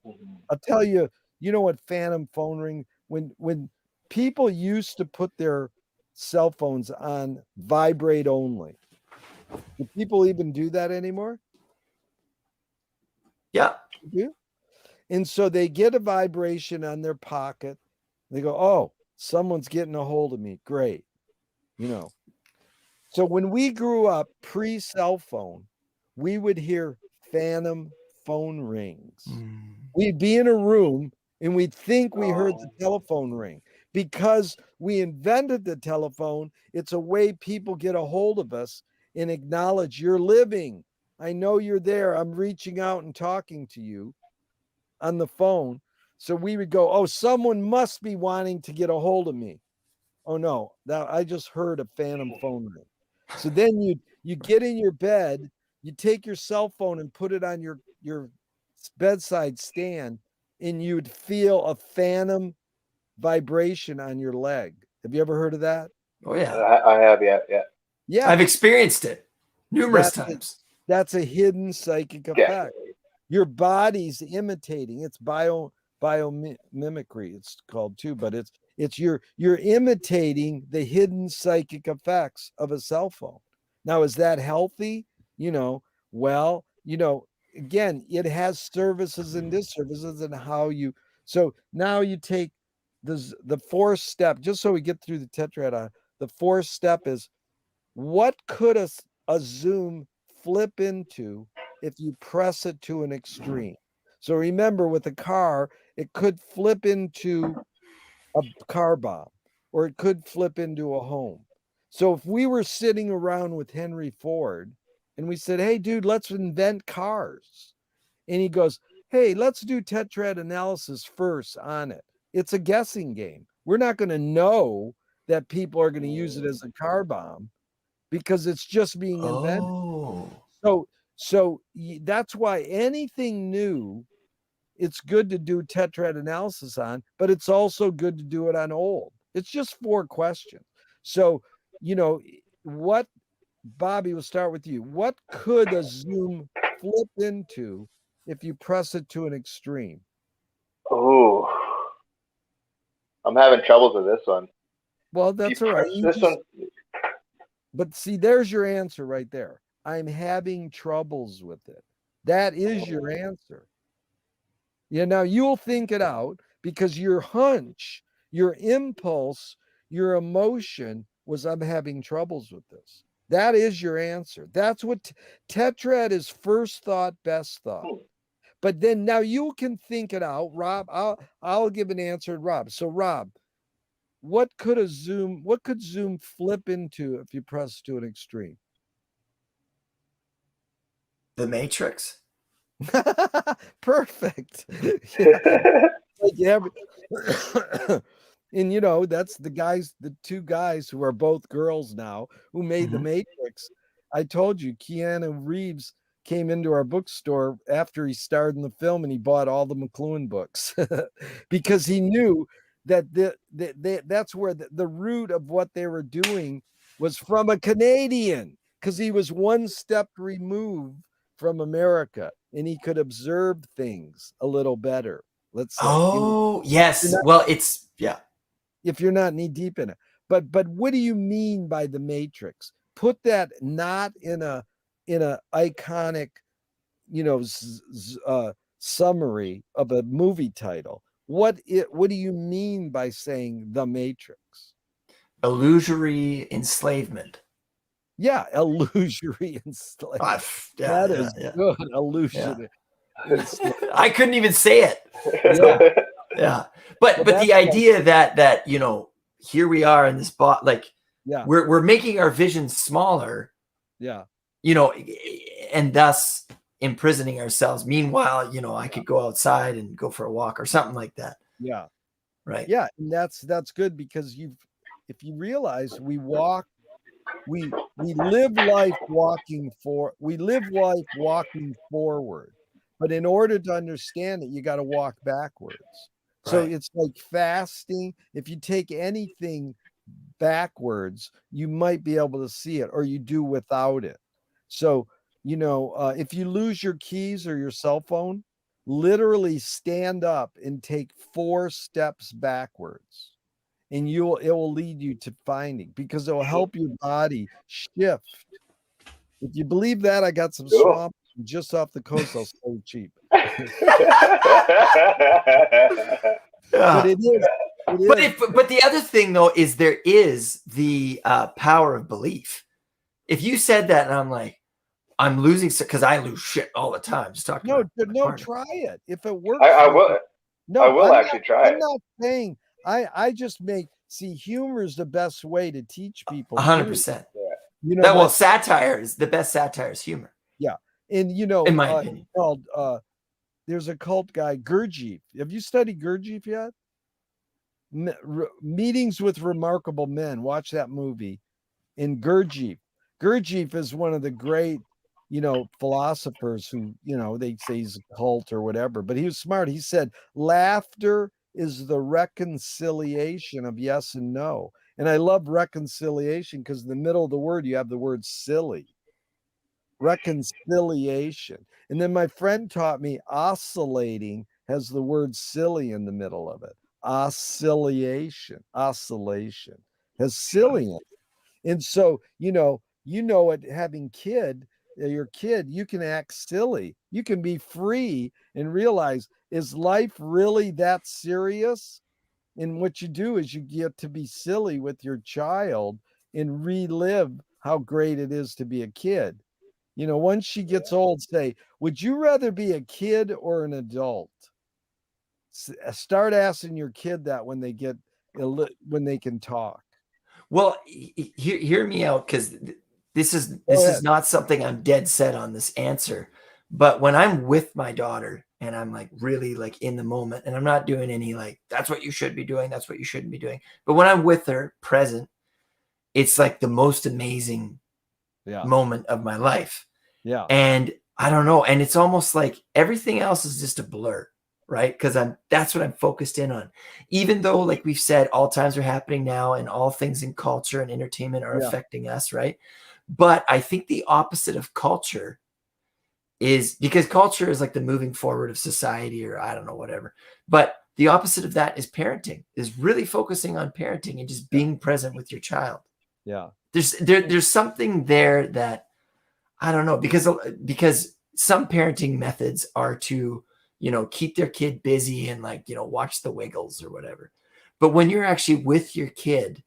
I'll tell you, what phantom phone ring, when people used to put their cell phones on vibrate only. Do people even do that anymore?
Yeah.
Yeah. And so they get a vibration on their pocket. They go, oh, someone's getting a hold of me. Great. So when we grew up pre-cell phone, we would hear phantom phone rings. We'd be in a room and we'd think we heard the telephone ring. Because we invented the telephone, it's a way people get a hold of us and acknowledge you're living. I know you're there. I'm reaching out and talking to you on the phone. So we would go, oh, someone must be wanting to get a hold of me. Oh no, I just heard a phantom phone ring. So then you get in your bed, you take your cell phone and put it on your bedside stand, and you'd feel a phantom vibration on your leg. Have you ever heard of that?
Oh yeah,
I have. Yeah.
I've experienced it numerous times.
That's a hidden psychic effect. Definitely. Your body's imitating. It's biomimicry. It's called too, but it's you're imitating the hidden psychic effects of a cell phone. Now, is that healthy? Well, again, it has services and disservices and how you. So now you take the fourth step, just so we get through the tetrad. The fourth step is, what could a Zoom flip into if you press it to an extreme? So remember, with a car, it could flip into a car bomb, or it could flip into a home. So if we were sitting around with Henry Ford and we said, hey, dude, let's invent cars. And he goes, hey, let's do tetrad analysis first on it. It's a guessing game. We're not going to know that people are going to use it as a car bomb because it's just being invented. So So that's why anything new, it's good to do tetrad analysis on, but it's also good to do it on old. It's just 4 questions. So, what, Bobby, we'll start with you. What could a zoom flip into if you press it to an extreme?
Oh, I'm having troubles with this one.
Well, that's all right.
This one.
But see, there's your answer right there. I'm having troubles with it. That is your answer. Yeah, now you'll think it out because your hunch, your impulse, your emotion was, I'm having troubles with this. That is your answer. That's what tetrad is: first thought, best thought. But then now you can think it out. Rob, I'll give an answer to Rob. So Rob, what could zoom flip into if you press to an extreme?
The Matrix.
Perfect. Yeah. And that's the 2 guys who are both girls now who made the Matrix. I told you, Keanu Reeves came into our bookstore after he starred in the film, and he bought all the McLuhan books because he knew that that's where the root of what they were doing was from a Canadian, because he was one step removed from America and he could observe things a little better. Let's say.
Oh, yes. Well, it's, yeah.
If you're not knee deep in it. But what do you mean by the Matrix? Put that not in a iconic, summary of a movie title. What do you mean by saying the Matrix?
Illusory enslavement.
Yeah, illusory enslavement. That is good. Illusion.
Yeah. I couldn't even say it. Yeah. But the idea that here we are in this bot, like, we're making our vision smaller.
Yeah.
And thus imprisoning ourselves. Meanwhile, I could go outside and go for a walk or something like that.
Yeah.
Right.
Yeah. And that's good, because if you realize we live life walking forward, but in order to understand it, you got to walk backwards. So it's like fasting. If you take anything backwards, you might be able to see it, or you do without it. So, if you lose your keys or your cell phone, literally stand up and take 4 steps backwards, and it will lead you to finding, because it will help your body shift. If you believe that, I got some swamp just off the coast. I'll sell it cheap. But it is.
But the other thing, though, is there is the power of belief. If you said that, and I'm like, I'm losing, because I lose shit all the time. Just talking.
No, try it. If it works,
I will. No, I will actually try it.
I'm not saying. I just humor is the best way to teach people.
100%. Well, satire is the best. Satire is humor.
Yeah, and
in my opinion,
called there's a cult guy, Gurdjieff. Have you studied Gurdjieff yet? Meetings with Remarkable Men. Watch that movie. In Gurdjieff is one of the great, philosophers who, they say he's a cult or whatever, but he was smart. He said, laughter is the reconciliation of yes and no. And I love reconciliation because in the middle of the word, you have the word silly. Reconciliation. And then my friend taught me oscillating has the word silly in the middle of it. Oscillation has silly in it. And so, it, having your kid, you can act silly. You can be free and realize, is life really that serious? And what you do is you get to be silly with your child and relive how great it is to be a kid. Once she gets old, say, would you rather be a kid or an adult? Start asking your kid that when they can talk.
Well, hear me out, because this is not something I'm dead set on this answer. But when I'm with my daughter and I'm like really like in the moment, and I'm not doing any like, that's what you should be doing, that's what you shouldn't be doing. But when I'm with her present, it's like the most amazing moment of my life.
Yeah.
And I don't know. And it's almost like everything else is just a blur, right? Because that's what I'm focused in on. Even though, like we've said, all times are happening now and all things in culture and entertainment are affecting us, right? But I think the opposite of culture is, because culture is like the moving forward of society, or I don't know, whatever. But the opposite of that is parenting, is really focusing on parenting and just being present with your child.
Yeah.
There's something there that, I don't know, because some parenting methods are to, keep their kid busy and like, watch the Wiggles or whatever. But when you're actually with your kid,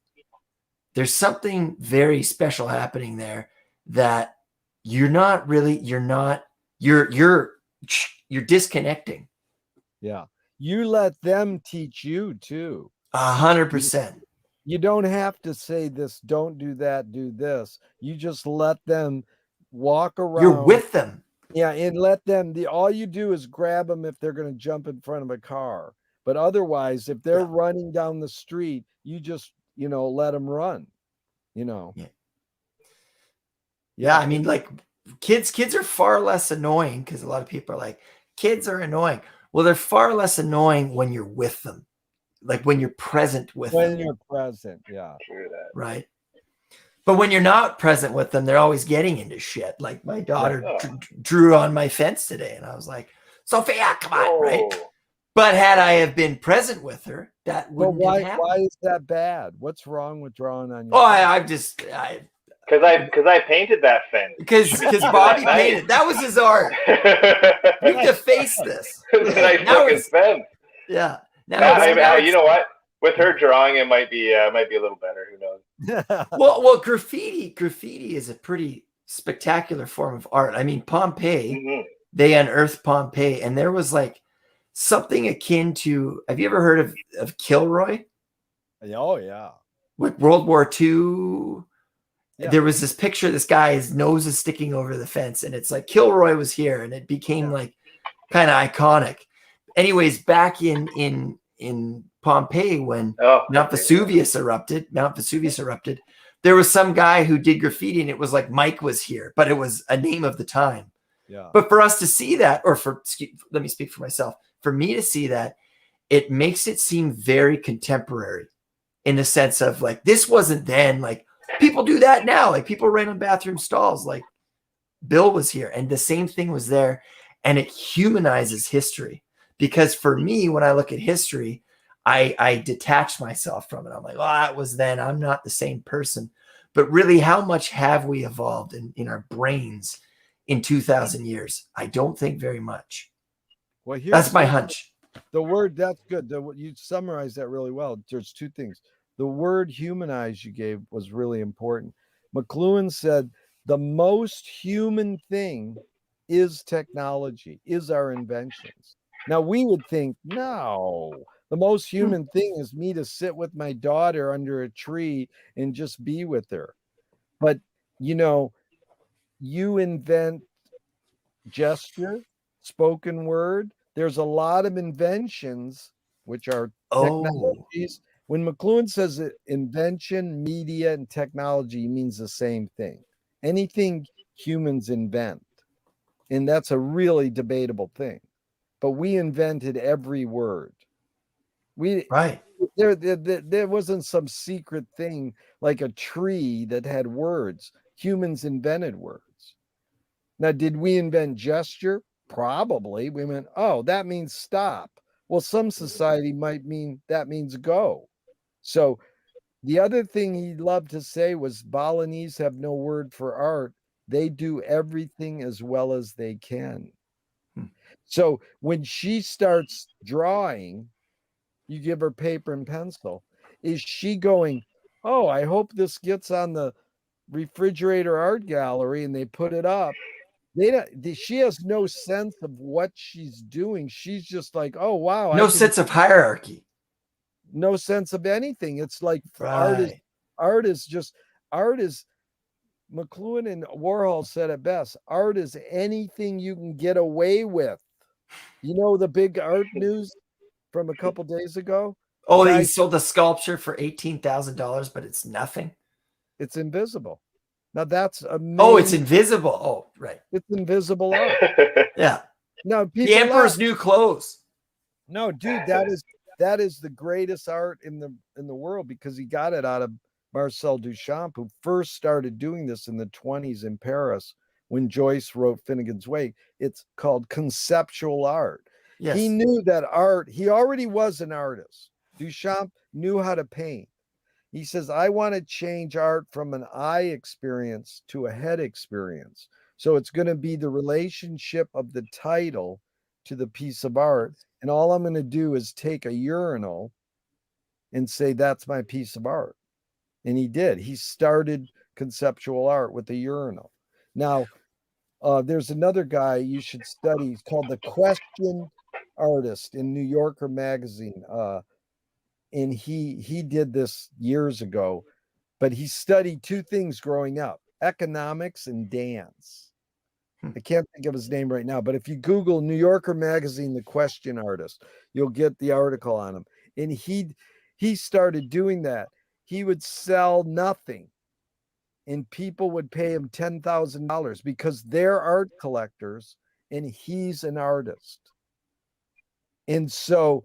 there's something very special happening there that you're disconnecting.
Yeah. You let them teach you too.
100%.
You don't have to say this, don't do that, do this. You just let them walk around.
You're with them.
Yeah, and let them, all you do is grab them if they're going to jump in front of a car. But otherwise, if they're running down the street, you just, let them run,
Yeah, I mean, like kids are far less annoying, because a lot of people are like, kids are annoying. Well, they're far less annoying when you're with them, like when you're present with them.
When you're present, yeah.
True that.
Right. But when you're not present with them, they're always getting into shit. Like my daughter drew on my fence today, and I was like, Sophia, come on, right? But had I have been present with her, that wouldn't have happened.
Why is that bad? What's wrong with drawing on your
because I painted that fence.
Because Bobby painted. That was his art. We defaced this.
It's a nice looking fence.
Yeah.
Now, you know what? With her drawing, it might be a little better. Who knows?
well, graffiti is a pretty spectacular form of art. I mean, Pompeii, they unearthed Pompeii, and there was like something akin to, have you ever heard of Kilroy?
Oh, yeah.
Like World War II. Yeah. There was this picture, this guy, his nose is sticking over the fence, and it's like Kilroy was here, and it became like kind of iconic. Anyways, back in Pompeii, when Mount Vesuvius erupted, there was some guy who did graffiti, and it was like Mike was here, but it was a name of the time.
Yeah.
But for us to see that, or let me speak for myself, for me to see that, it makes it seem very contemporary, in the sense of like, this wasn't then, like people do that now, like people ran on bathroom stalls, like Bill was here, and the same thing was there, and it humanizes history. Because for me, when I look at history, I detach myself from it. I'm like, oh, that was then. I'm not the same person. But really, how much have we evolved in our brains in 2,000 years? I don't think very much.
Well,
that's my hunch.
The word, that's good. You summarized that really well. There's two things. The word humanize you gave was really important. McLuhan said the most human thing is technology, is our inventions. Now, we would think, no, the most human thing is me to sit with my daughter under a tree and just be with her. But, you invent gesture, spoken word. There's a lot of inventions, which are technologies. When McLuhan says that invention, media, and technology means the same thing. Anything humans invent. And that's a really debatable thing. But we invented every word. There wasn't some secret thing like a tree that had words. Humans invented words. Now, did we invent gesture? Probably. We went, oh, that means stop. Well, some society might mean that means go. So the other thing he loved to say was Balinese have no word for art. They do everything as well as they can. So when she starts drawing, you give her paper and pencil. Is she going, oh, I hope this gets on the refrigerator art gallery and they put it up? She has no sense of what she's doing. She's just like, oh, wow.
No sense of hierarchy.
No sense of anything. It's like art is McLuhan and Warhol said it best. Art is anything you can get away with. The big art news from a couple days ago?
Oh, he sold a sculpture for $18,000, but it's nothing.
It's invisible. Now that's amazing.
Oh, it's invisible. Oh, right.
It's invisible art.
Yeah.
No,
The
people
Emperor's
laugh.
New Clothes.
No, dude, that is the greatest art in the world, because he got it out of Marcel Duchamp, who first started doing this in the 20s in Paris when Joyce wrote Finnegan's Wake. It's called conceptual art.
Yes.
He knew that art, he already was an artist. Duchamp knew how to paint. He says, I want to change art from an eye experience to a head experience. So it's going to be the relationship of the title to the piece of art. And all I'm going to do is take a urinal and say, that's my piece of art. And he did. He started conceptual art with the urinal. Now, there's another guy you should study. He's called the Question Artist in New Yorker magazine. And he did this years ago, but he studied two things growing up: economics and dance. I can't think of his name right now, but if you Google New Yorker magazine, the Question Artist, you'll get the article on him. And he started doing that. He would sell nothing, and people would pay him $10,000 because they're art collectors and he's an artist. And so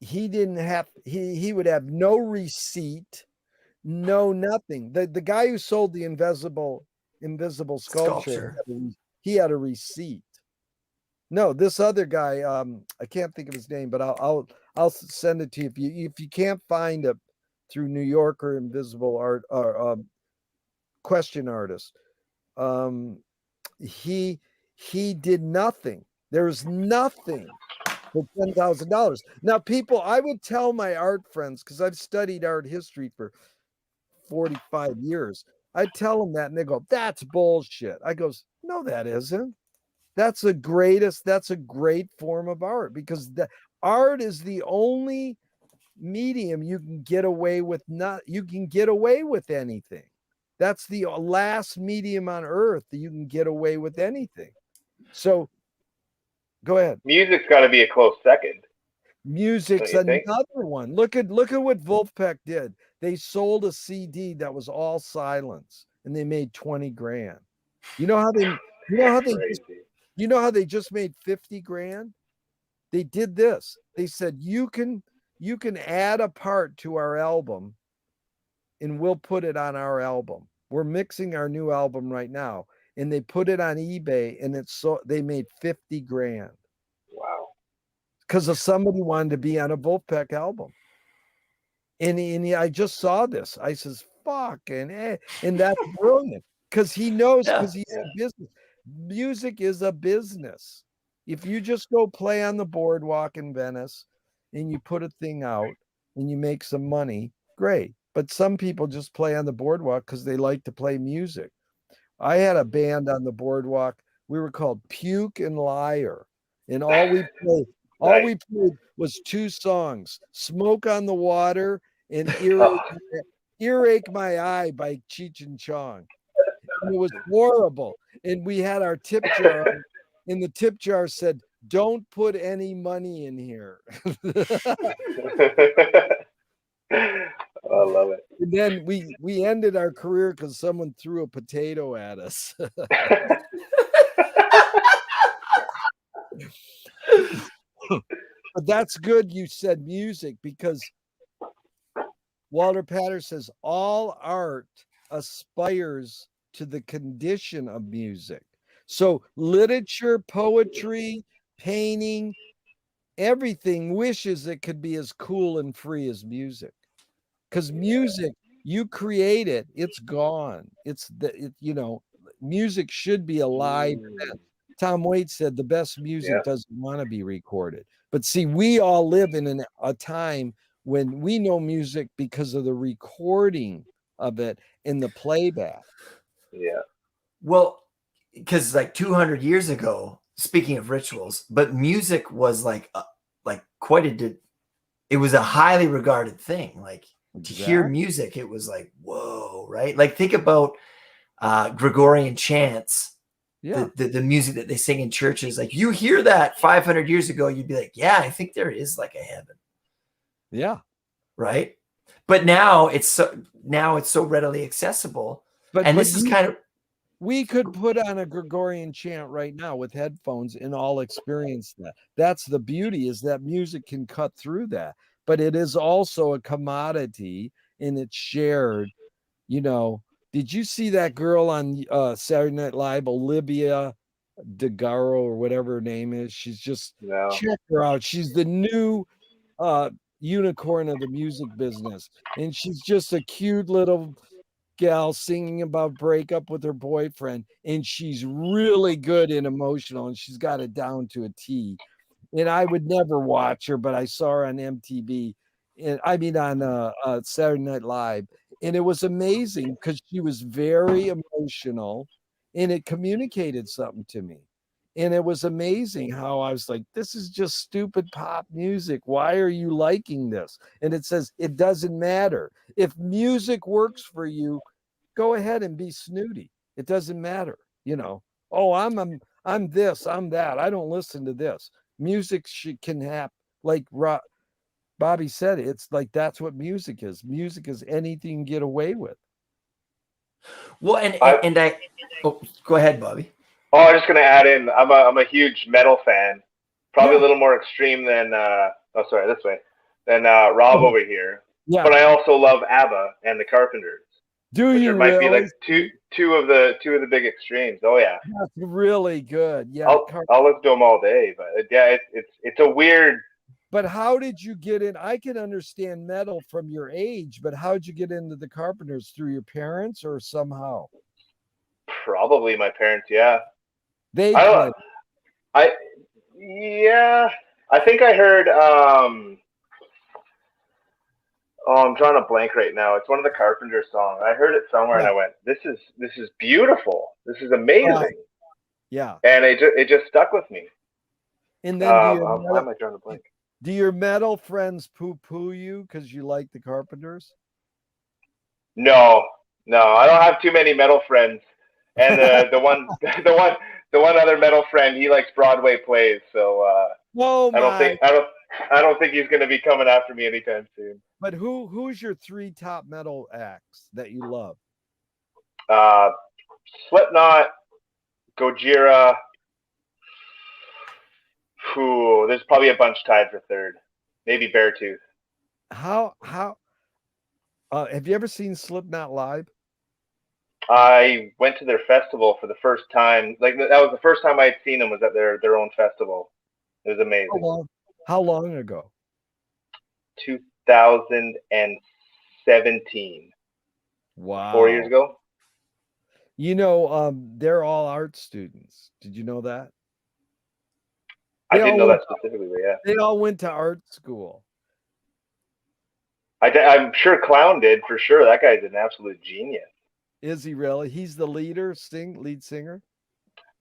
he didn't have, he would have no receipt, no nothing. The guy who sold the invisible sculpture. He had a receipt. No, this other guy, I can't think of his name, but I'll send it to you. If you can't find it through New Yorker invisible art or Question Artist, he did nothing. There's nothing for $10,000. Now, people, I would tell my art friends, because I've studied art history for 45 years. I tell them that and they go, that's bullshit. I goes, no, that isn't. That's a great form of art, because the art is the only medium you can get away with. You can get away with anything. That's the last medium on earth that you can get away with anything. So go ahead.
Music's got to be a close second.
Music's another one. Look at what Wolfpack did. They sold a CD that was all silence, and they made 20 grand. You know how they just made 50 grand? They did this. They said, you can add a part to our album and we'll put it on our album. We're mixing our new album right now. And they put it on eBay, and they made 50 grand.
Wow.
Because of somebody wanted to be on a Wolfpack album. And I just saw this. I says, fuck, and that's brilliant. Because he knows, because he's a business. Music is a business. If you just go play on the boardwalk in Venice and you put a thing out and you make some money, great. But some people just play on the boardwalk because they like to play music. I had a band on the boardwalk. We were called Puke and Liar. And all we played was two songs: Smoke on the Water and Earache My Eye by Cheech and Chong. And it was horrible. And we had our tip jar, and the tip jar said, don't put any money in here.
I love it.
And then we ended our career because someone threw a potato at us. But that's good you said music, because Walter Pater says all art aspires to the condition of music. So literature, poetry, painting, everything wishes it could be as cool and free as music. Because music, you create it, it's gone. Music should be alive. Tom Waits said the best music doesn't want to be recorded. But see, we all live in a time when we know music because of the recording of it and the playback.
Yeah. Well, because like 200 years ago, speaking of rituals, but music was like it was a highly regarded thing. Like to hear music, it was like, whoa, right? Like think about Gregorian chants. Yeah. The music that they sing in churches, like you hear that 500 years ago, you'd be like, yeah, I think there is like a heaven.
Yeah.
Right. But now it's so readily accessible. And this is kind of,
we could put on a Gregorian chant right now with headphones and all experience that. That's the beauty, is that music can cut through that. But it is also a commodity, and it's shared. You know, did you see that girl on Saturday Night Live, Olivia DeGaro or whatever her name is? She's just,
No.
check her out. She's the new unicorn of the music business, and she's just a cute little gal singing about breakup with her boyfriend, and she's really good and emotional, and she's got it down to a T. And I would never watch her, but I saw her on MTV, and I mean on Saturday Night Live, and it was amazing because she was very emotional, and it communicated something to me. And it was amazing how I was like, this is just stupid pop music. Why are you liking this? And it says, it doesn't matter. If music works for you, go ahead and be snooty. It doesn't matter. You know, oh, I'm this, I'm that. I don't listen to this. Music can happen. Like Bobby said, it's like, that's what music is. Music is anything you can get away with.
well, and oh, go ahead, Bobby.
Oh, I'm just gonna add in. I'm a huge metal fan. Probably
Yeah.
a little more extreme than Rob over here.
Yeah.
But I also love ABBA and the Carpenters.
Do
which
you
might
really?
be like two of the big extremes. Oh yeah.
That's really good. Yeah.
I'll listen to them all day. But yeah, it's a weird.
But how did you get in? I can understand metal from your age, but how did you get into the Carpenters? Through your parents or somehow?
Probably my parents. Yeah.
They
I
played.
don't. Yeah. I think I heard. Oh, I'm drawing a blank right now. It's one of the Carpenter songs. I heard it somewhere and I went, "This is beautiful. This is amazing."
Yeah.
And it just stuck with me.
And then
why am I drawing a blank?
do your metal friends poo-poo you because you like the Carpenters?
No, I don't have too many metal friends. And the one other metal friend, he likes Broadway plays, so I don't think he's going to be coming after me anytime soon.
But who's your 3 top metal acts that you love?
Slipknot, Gojira. There's probably a bunch tied for third. Maybe Beartooth.
How have you ever seen Slipknot live?
I went to their festival for the first time. Like, that was the first time I had seen them, was at their own festival. It was amazing.
How long ago?
2017.
Wow.
4 years ago.
You know, they're all art students. Did you know that?
I didn't know that specifically, but yeah.
They all went to art school.
I'm sure Clown did, for sure. That guy's an absolute genius.
Is he really? He's the lead singer?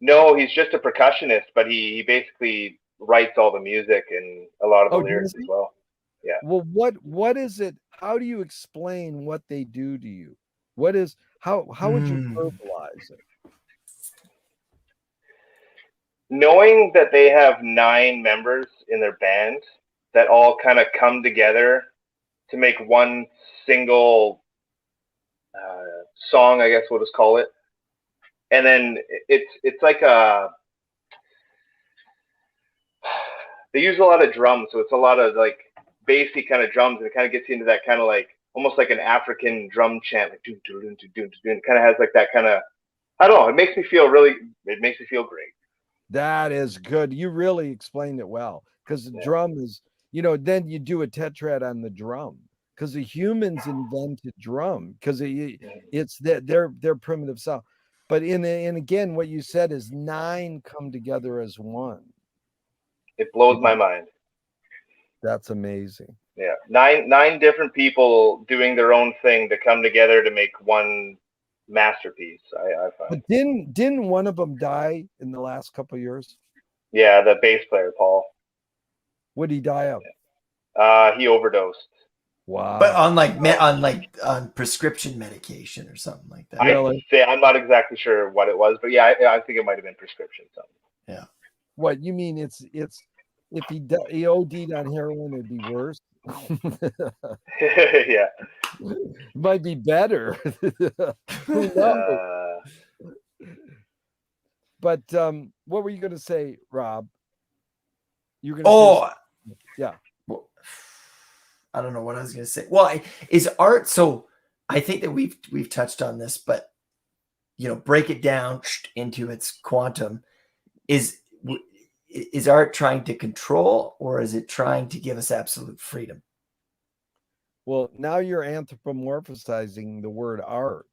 No, he's just a percussionist, but he basically writes all the music and a lot of the lyrics as well. Yeah.
Well, what is it? How do you explain what they do to you? How would you verbalize it?
Knowing that they have 9 members in their band that all kind of come together to make one single song, I guess we'll just call it. And then it's like they use a lot of drums, so it's a lot of like bassy kind of drums, and it kind of gets into that kind of like almost like an African drum chant, like doom, doom, doom, doom, doom. It kind of has like that kind of, I don't know. It makes me feel great.
That is good. You really explained it well, because the drum is, then you do a tetrad on the drum, because the humans invented drum, because it's their primitive sound. But and again, what you said is 9 come together as one.
It blows my mind.
That's amazing.
Yeah, 9 different people doing their own thing to come together to make one masterpiece. I find.
But didn't one of them die in the last couple of years?
Yeah, the bass player, Paul.
What did he die of?
He overdosed.
Wow.
But on prescription medication or something like that.
I'm not exactly sure what it was, but yeah, I think it might have been prescription something.
Yeah.
What you mean? It's if he OD'd on heroin, it'd be worse.
Yeah.
It might be better. Who knows? But what were you going to say, Rob? You're going to say, yeah.
Well, I don't know what I was going to say. Well, is art, so I think that we've touched on this, but break it down into its quantum. Is art trying to control, or is it trying to give us absolute freedom?
Well, now you're anthropomorphizing the word art.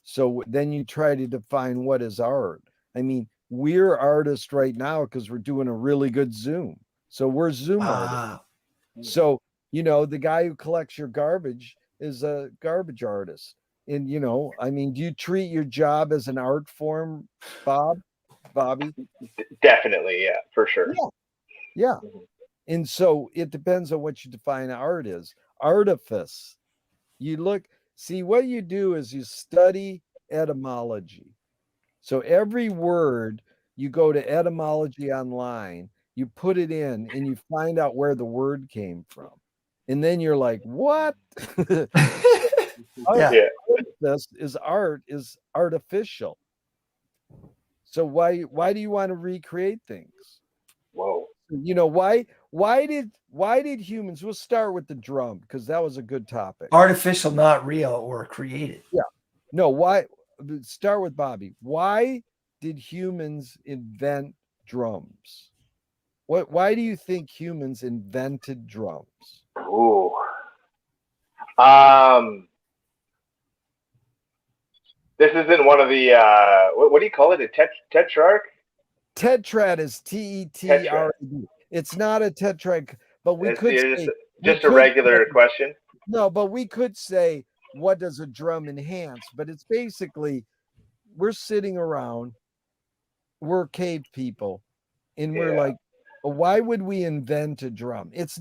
So then you try to define what is art. I mean, we're artists right now because we're doing a really good Zoom. So we're Zoom artists. So, the guy who collects your garbage is a garbage artist. And, I mean, do you treat your job as an art form, Bobby?
Definitely, yeah, for sure.
Yeah. And so it depends on what you define art is. Artifice. What you do is you study etymology. So every word, you go to etymology online, you put it in, and you find out where the word came from. And then you're like, what? Artifice is art, is artificial. So why do you want to recreate things?
Whoa.
Why did humans, we'll start with the drum because that was a good topic.
Artificial, not real or created.
Yeah. No, why? Start with Bobby. Why did humans invent drums? Why do you think humans invented drums?
Ooh. This isn't one of the what do you call it? A tetrarch?
Tetrad is TETRAD. It's not a tetrad, but we could say
just a regular question.
No, but we could say, what does a drum enhance? But it's basically, we're sitting around, we're cave people, and we're like, why would we invent a drum? It's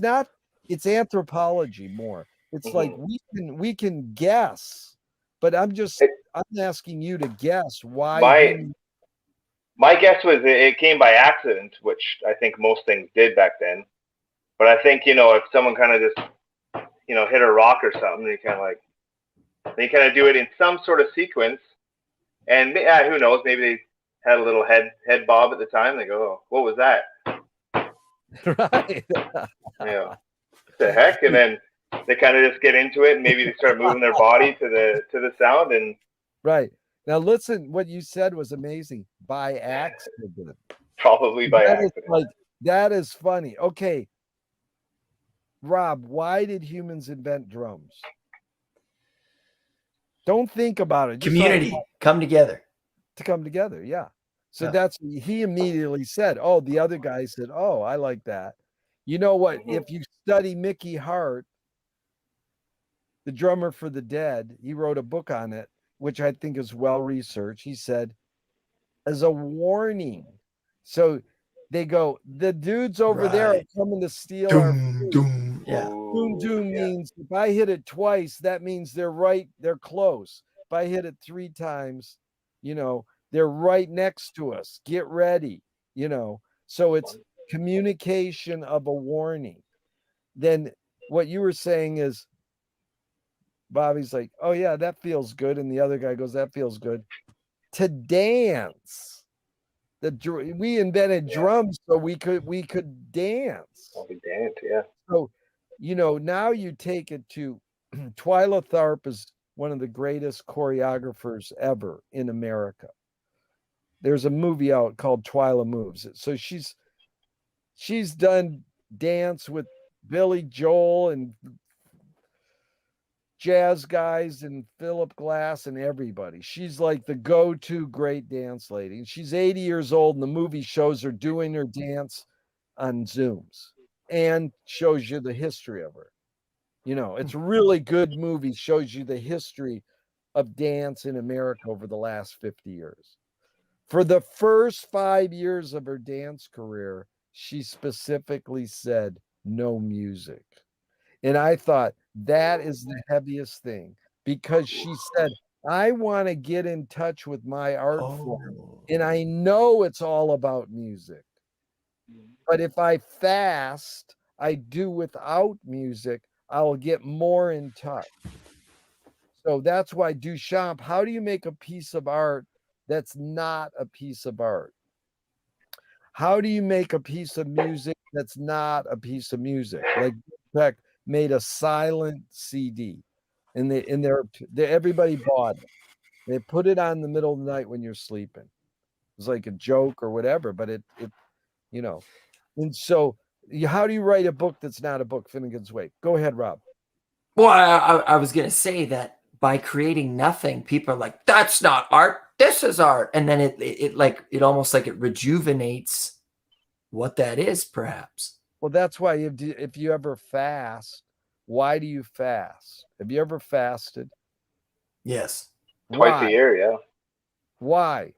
anthropology more. It's like we can guess, but I'm asking you to guess why.
My guess was it came by accident, which I think most things did back then. But I think, if someone kind of just, hit a rock or something, they kind of do it in some sort of sequence. And who knows, maybe they had a little head bob at the time. They go, oh, what was that?
Right.
What the heck? And then they kind of just get into it, and maybe they start moving their body to the sound. And
right. Now listen, what you said was amazing. By accident.
Probably by accident.
That is funny. Okay. Rob, why did humans invent drums? Don't think about it.
Community, come together.
To come together, yeah. So he immediately said, oh, the other guy said, oh, I like that. You know what? If you study Mickey Hart, the drummer for the Dead, he wrote a book on it, which I think is well researched. He said, as a warning. So they go, the dudes over there are coming to steal our food.
Doom. Yeah.
Doom means if I hit it twice, that means they're close. If I hit it 3 times, they're right next to us. Get ready, So it's communication of a warning. Then what you were saying is, Bobby's like, oh yeah, that feels good. And the other guy goes, that feels good. To dance. We invented drums so we could dance.
We dance, yeah.
So, now you take it to Twyla Tharp is one of the greatest choreographers ever in America. There's a movie out called Twyla Moves. So she's done dance with Billy Joel and jazz guys and Philip Glass and everybody. She's like the go-to great dance lady. And she's 80 years old, and the movie shows her doing her dance on Zooms and shows you the history of her. It's a really good movie, shows you the history of dance in America over the last 50 years. For the first 5 years of her dance career, she specifically said no music. And I thought that is the heaviest thing, because she said, I want to get in touch with my art form. And I know it's all about music. But if I fast, I do without music, I'll get more in touch. So that's why Duchamp, how do you make a piece of art that's not a piece of art? How do you make a piece of music that's not a piece of music? Like Beck made a silent CD, and everybody bought it. They put it on in the middle of the night when you're sleeping. It was like a joke or whatever, but it you know. And so, how do you write a book that's not a book? Finnegan's Wake. Go ahead, Rob.
Well, I was going to say that by creating nothing, people are like, that's not art. This is art. And then it almost like it rejuvenates what that is, perhaps.
Well, that's why if you ever fast, why do you fast? Have you ever fasted?
Yes.
Twice a year, yeah.
Why?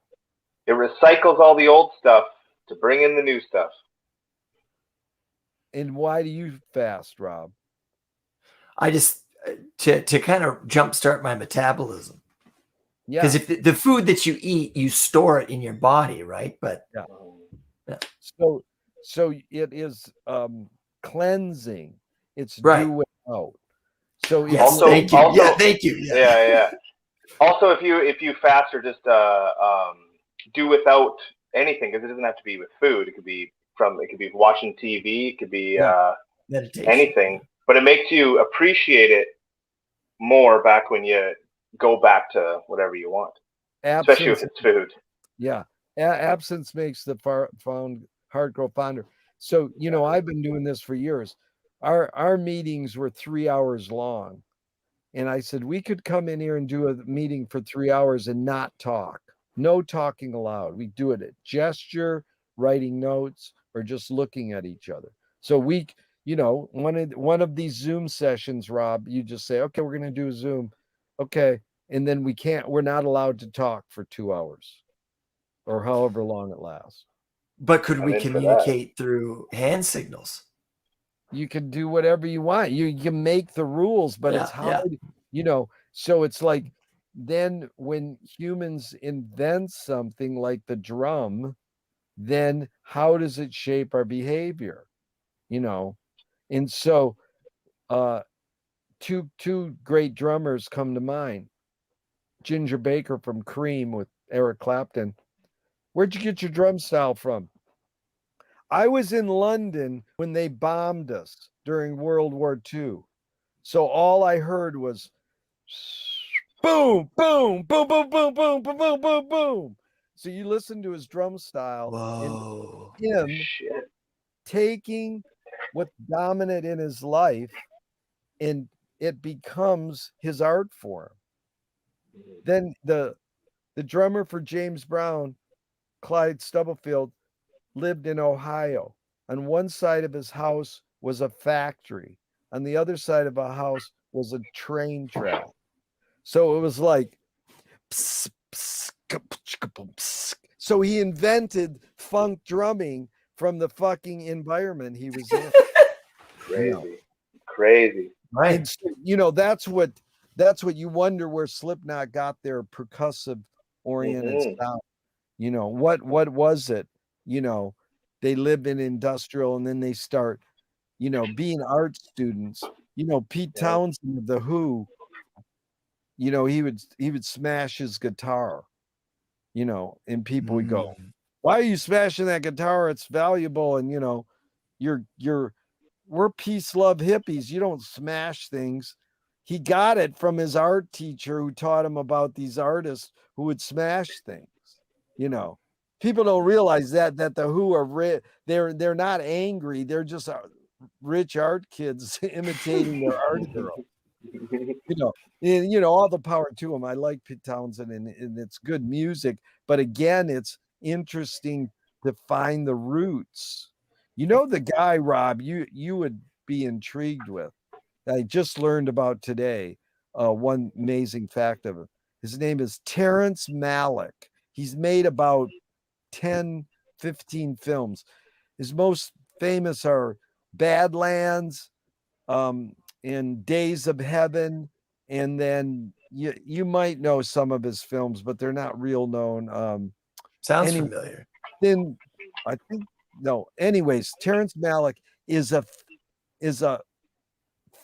It recycles all the old stuff to bring in the new stuff.
And why do you fast, Rob?
I just to kind of jumpstart my metabolism.
Yeah.
Because if the food that you eat, you store it in your body, right? But
yeah. So it is cleansing. It's
right.
do without. So
yes, also, thank you.
Also,
yeah, thank you.
Yeah. Also, if you fast or just do without anything, because it doesn't have to be with food. It could be watching TV. It could be
meditation.
Anything. But it makes you appreciate it more back when you go back to whatever you want, especially if it's food.
Yeah, absence makes the heart grow fonder. So I've been doing this for years. Our meetings were 3 hours long, and I said we could come in here and do a meeting for 3 hours and not talk. No talking allowed. We do it at gesture, writing notes, or just looking at each other. So one of these Zoom sessions, Rob, you just say, okay, we're going to do a Zoom. Okay. And then we're not allowed to talk for 2 hours or however long it lasts.
But could we communicate through hand signals?
You can do whatever you want. You can make the rules, but it's how, so it's like, then when humans invent something like the drum, then how does it shape our behavior? And so two great drummers come to mind. Ginger Baker from Cream with Eric Clapton. Where'd you get your drum style from? I was in London when they bombed us during World War II. So all I heard was boom, boom, boom, boom, boom, boom, boom, boom, boom, boom. So you listen to his drum style.
Whoa.
And him taking what's dominant in his life, and it becomes his art form. Then the drummer for James Brown, Clyde Stubblefield, lived in Ohio. On one side of his house was a factory. On the other side of a house was a train track. So it was like, pss, pss, pss. So he invented funk drumming from the fucking environment he was in.
Crazy.
Right.
And so, that's what you wonder where Slipknot got their percussive oriented sound. What was it? They live in industrial, and then they start, being art students. Pete Townsend of The Who, he would smash his guitar, and people would go, why are you smashing that guitar? It's valuable. And, we're peace, love hippies. You don't smash things. He got it from his art teacher who taught him about these artists who would smash things. People don't realize that The Who are they're not angry. They're just rich art kids imitating their art girl. And all the power to them. I like Pete Townsend, and it's good music. But again, it's interesting to find the roots. The guy, Rob, you would be intrigued with, I just learned about today. One amazing fact of it. His name is Terrence Malick. He's made about 10, 15 films. His most famous are Badlands, and Days of Heaven, and then you might know some of his films, but they're not real known.
Sounds familiar.
Then I think no. Anyways, Terrence Malick is a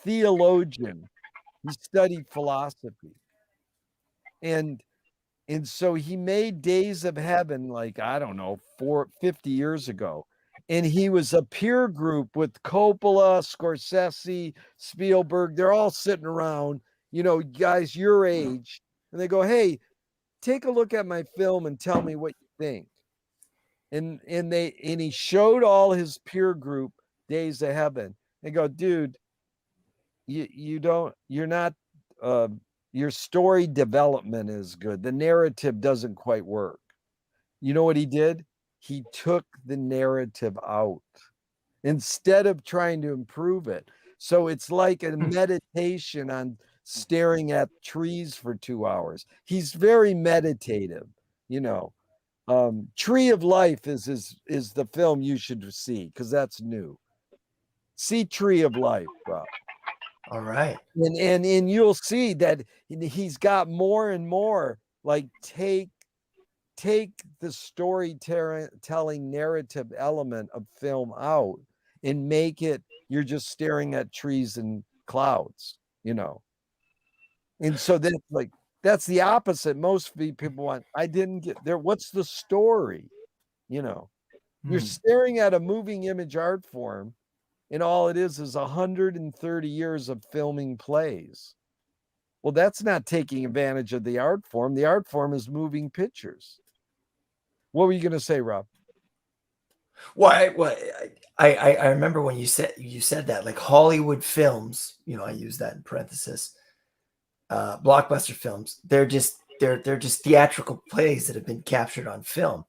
theologian. He studied philosophy. And so he made Days of Heaven, like, I don't know, 50 years ago. And he was a peer group with Coppola, Scorsese, Spielberg. They're all sitting around, guys your age. And they go, hey, take a look at my film and tell me what you think. And he showed all his peer group Days of Heaven. They go, dude, you're not, your story development is good. The narrative doesn't quite work. You know what he did? He took the narrative out instead of trying to improve it. So it's like a meditation on staring at trees for 2 hours. He's very meditative, Tree of Life is the film you should see, because that's new. See Tree of Life, Rob.
All right.
And you'll see that he's got more and more, like, take the storytelling narrative element of film out and make it, you're just staring at trees and clouds, And so then, like, that's the opposite. Most people want, I didn't get there. What's the story? You're staring at a moving image art form, and all it is 130 years of filming plays. Well, that's not taking advantage of the art form. The art form is moving pictures. What were you going to say, Rob?
Well, I remember when you said that, like, Hollywood films, I use that in parenthesis, blockbuster films, they're just theatrical plays that have been captured on film.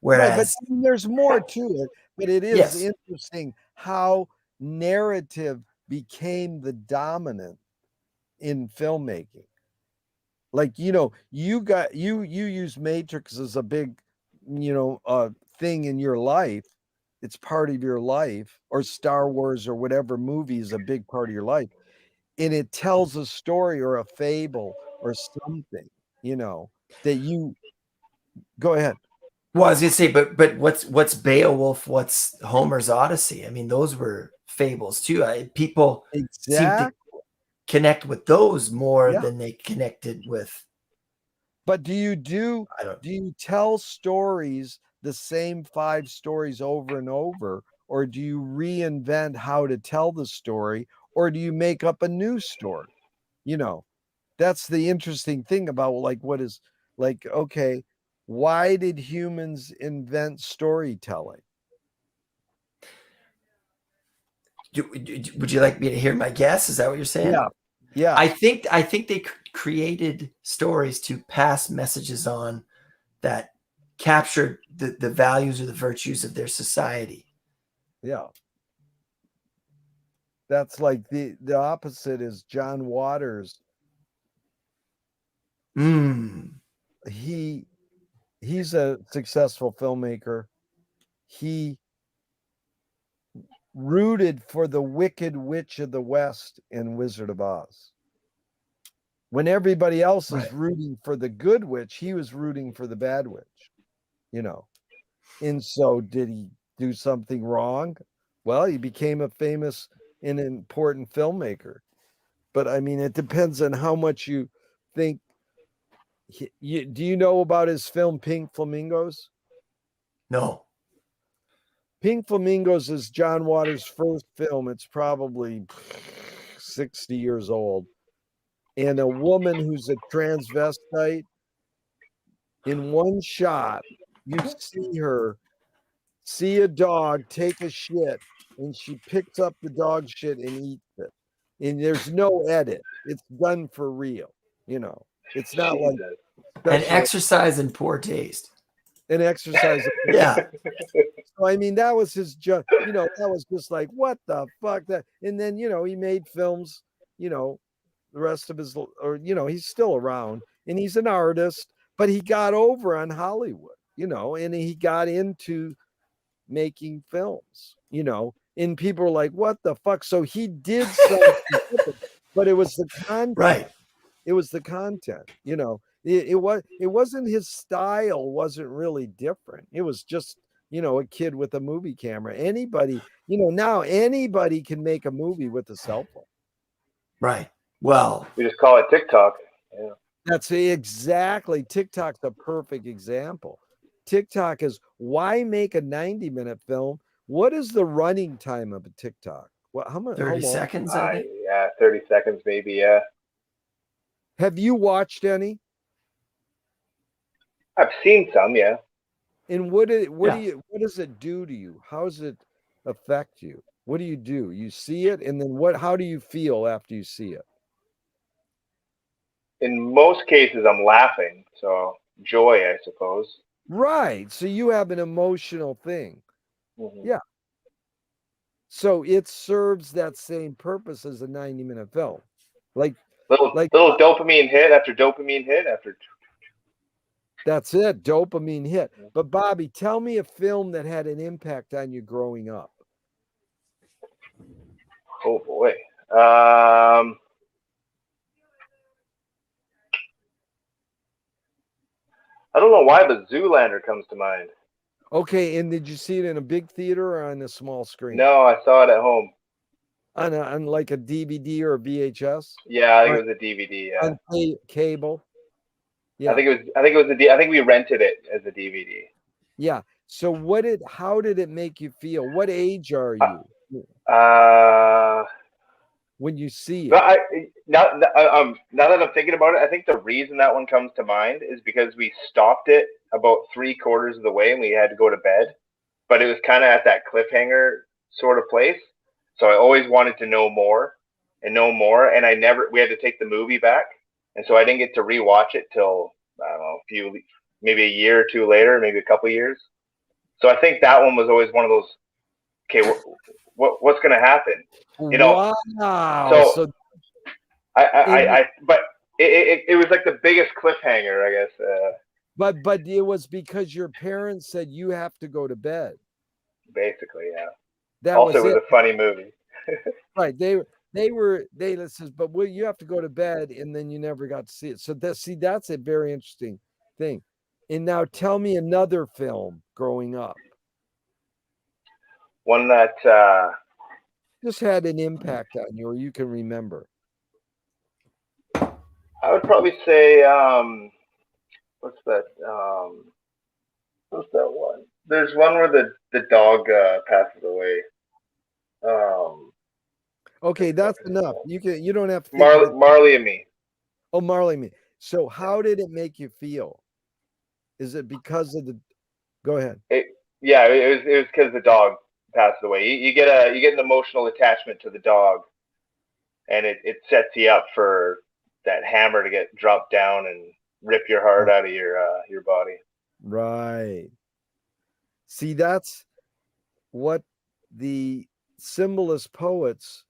Whereas,
right, but there's more to it. But it is interesting how narrative became the dominant in filmmaking. Like, you use Matrix as a big, thing in your life. It's part of your life, or Star Wars or whatever movie is a big part of your life. And it tells a story or a fable or something, that you go ahead.
Well, I was gonna say, but what's Beowulf? What's Homer's Odyssey? I mean, those were fables too. People seem to connect with those more than they connected with.
But do you tell stories, the same 5 stories over and over, or do you reinvent how to tell the story, or do you make up a new story? That's the interesting thing about, like, what is, like, okay, why did humans invent storytelling?
Would you like me to hear my guess? Is that what you're saying?
Yeah.
I think they created stories to pass messages on that captured the values or the virtues of their society.
Yeah. That's like the opposite is John Waters. He's a successful filmmaker. He rooted for the Wicked Witch of the West in Wizard of Oz. When everybody else is rooting for the good witch, he was rooting for the bad witch, And so did he do something wrong? Well, he became a famous and important filmmaker. But I mean, it depends on how much you think. Do you know about his film Pink Flamingos?
No.
Pink Flamingos is John Waters' first film. It's probably 60 years old. And a woman who's a transvestite, in one shot, you see a dog take a shit, and she picks up the dog shit and eats it. And there's no edit. It's done for real. It's not like
an exercise in poor taste.
An exercise.
Yeah.
So I mean, that was his that was just like, what the fuck that. And then he made films. The rest of his, or he's still around, and he's an artist, but he got over on Hollywood. And he got into making films. And people were like, what the fuck? So he did something, but it was the content.
Right.
It was the content. It wasn't his style. Wasn't really different. It was just a kid with a movie camera. Anybody, now anybody can make a movie with a cell phone.
Right. Well,
we just call it TikTok. Yeah.
That's exactly. TikTok's a perfect example. TikTok is, why make a 90-minute film? What is the running time of a TikTok? What, how much? How
30
long?
seconds, I think.
Yeah, 30 seconds maybe. Yeah,
Have you watched any?
I've seen some. Yeah.
And what
Yeah.
what does it do to you? How does it affect you? What do? You see it, and then how do you feel after you see it?
In most cases, I'm laughing, so joy, I suppose.
Right. So you have an emotional thing.
Mm-hmm.
Yeah. So it serves that same purpose as a 90-minute film. Like
Little dopamine hit after dopamine hit after.
That's it, dopamine hit. But Bobby, tell me a film that had an impact on you growing up.
Oh boy. I don't know why, but Zoolander comes to mind.
Okay, and did you see it in a big theater or on a small screen?
No, I saw it at home.
On like a DVD or a VHS?
Yeah, I think it was a DVD. Yeah.
On cable. Yeah.
I think it was I think we rented it as a DVD.
Yeah. So how did it make you feel? What age are you when you see it?
Now that I'm thinking about it, I think the reason that one comes to mind is because we stopped it about 3/4 of the way and we had to go to bed, but it was kind of at that cliffhanger sort of place. So I always wanted to know more and know more, and we had to take the movie back, and so I didn't get to rewatch it till, I don't know, maybe a year or two later, maybe a couple years. So I think that one was always one of those. Okay, what's going to happen? You know.
Wow.
So but it was like the biggest cliffhanger, I guess.
But it was because your parents said you have to go to bed.
Basically, yeah.
That
also,
was
it was a funny movie.
Right. They says, but you have to go to bed, and then you never got to see it. So that's a very interesting thing. And now tell me another film growing up.
One that
just had an impact on you, or you can remember.
I would probably say, what's that? What's that one? There's one where the dog passes away.
Okay, that's enough. You don't have to
Marley and Me.
Oh, Marley and Me. So how did it make you feel? Is it because of the? Go ahead.
It was because the dog passed away. You get an emotional attachment to the dog, and it sets you up for that hammer to get dropped down and rip your heart out of your body.
Right. See, that's what the symbolist poets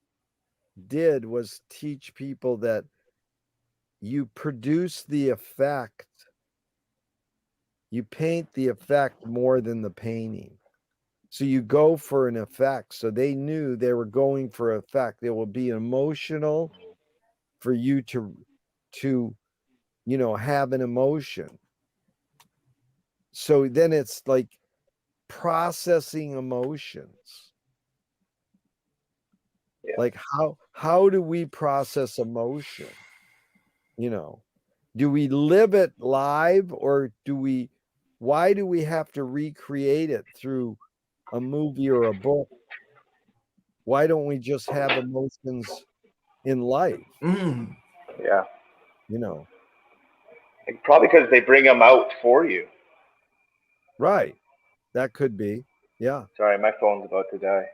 did, was teach people that you produce the effect. You paint the effect more than the painting. So you go for an effect. So they knew they were going for effect. It will be emotional for you to have an emotion. So then it's like processing emotions.
Yeah.
Like how do we process emotion? Do we live it live, or why do we have to recreate it through a movie or a book? Why don't we just have emotions in life?
Yeah.
Probably
because they bring them out for you.
Right. That could be. Yeah.
Sorry, my phone's about to die.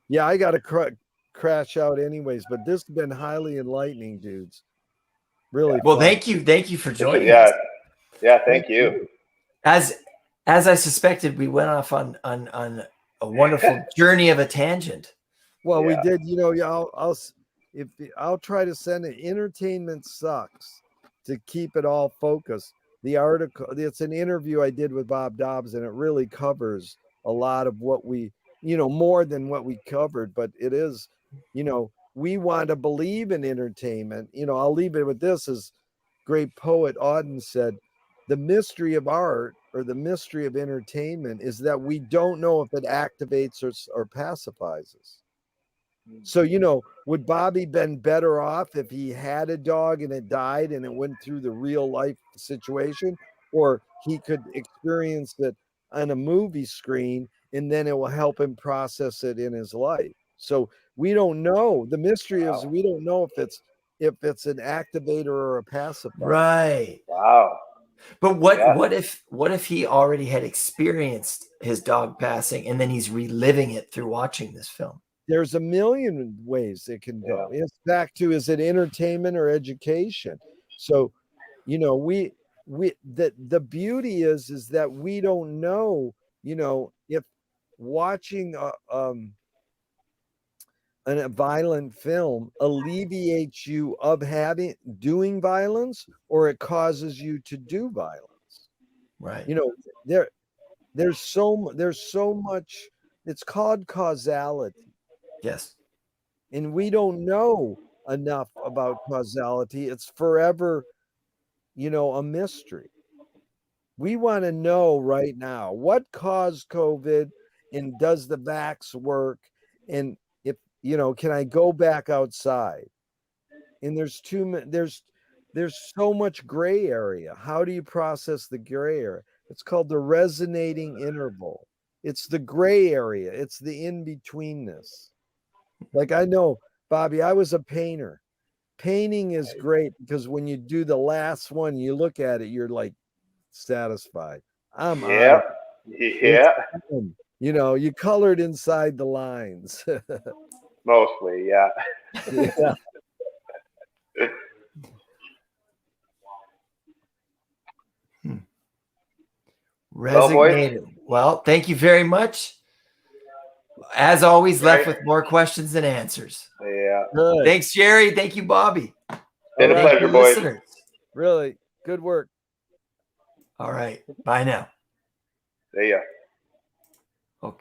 Yeah, I got to crash out anyways, but this has been highly enlightening, dudes. Really.
Well,
fun.
thank you for joining us.
Yeah, thank you.
As I suspected, we went off on a wonderful journey of a tangent.
Well, we did. I'll try to send it. Entertainment sucks to keep it all focused. The article, it's an interview I did with Bob Dobbs, and it really covers a lot of what we, more than what we covered, but it is, we want to believe in entertainment. I'll leave it with this. As great poet Auden said, the mystery of art, or the mystery of entertainment, is that we don't know if it activates or pacifies us. So, would Bobby been better off if he had a dog and it died and it went through the real life situation, or he could experience it on a movie screen and then it will help him process it in his life? So we don't know. The mystery is we don't know if it's an activator or a pacifier.
Right.
Wow.
But what if he already had experienced his dog passing and then he's reliving it through watching this film?
There's a million ways it can go. It's back to, is it entertainment or education? So, the beauty is that we don't know, if watching a violent film alleviates you of doing violence, or it causes you to do violence.
Right.
There's so much. It's called causality.
Yes.
And we don't know enough about causality. It's forever, a mystery. We want to know right now what caused COVID, and does the vax work? And if, can I go back outside? And there's so much gray area. How do you process the gray area? It's called the resonating interval. It's the gray area. It's the in-betweenness. Like, I know, Bobby, I was a painter. Painting is great because when you do the last one, you look at it, you're like satisfied.
Yeah.
You colored inside the lines.
Mostly, yeah.
Yeah.
Resignated. Well, thank you very much. As always, left with more questions than answers.
Yeah.
Good.
Thanks, Jerry. Thank you, Bobby.
Been a pleasure, boys.
Listeners.
Really good work.
All right. Bye now.
See ya.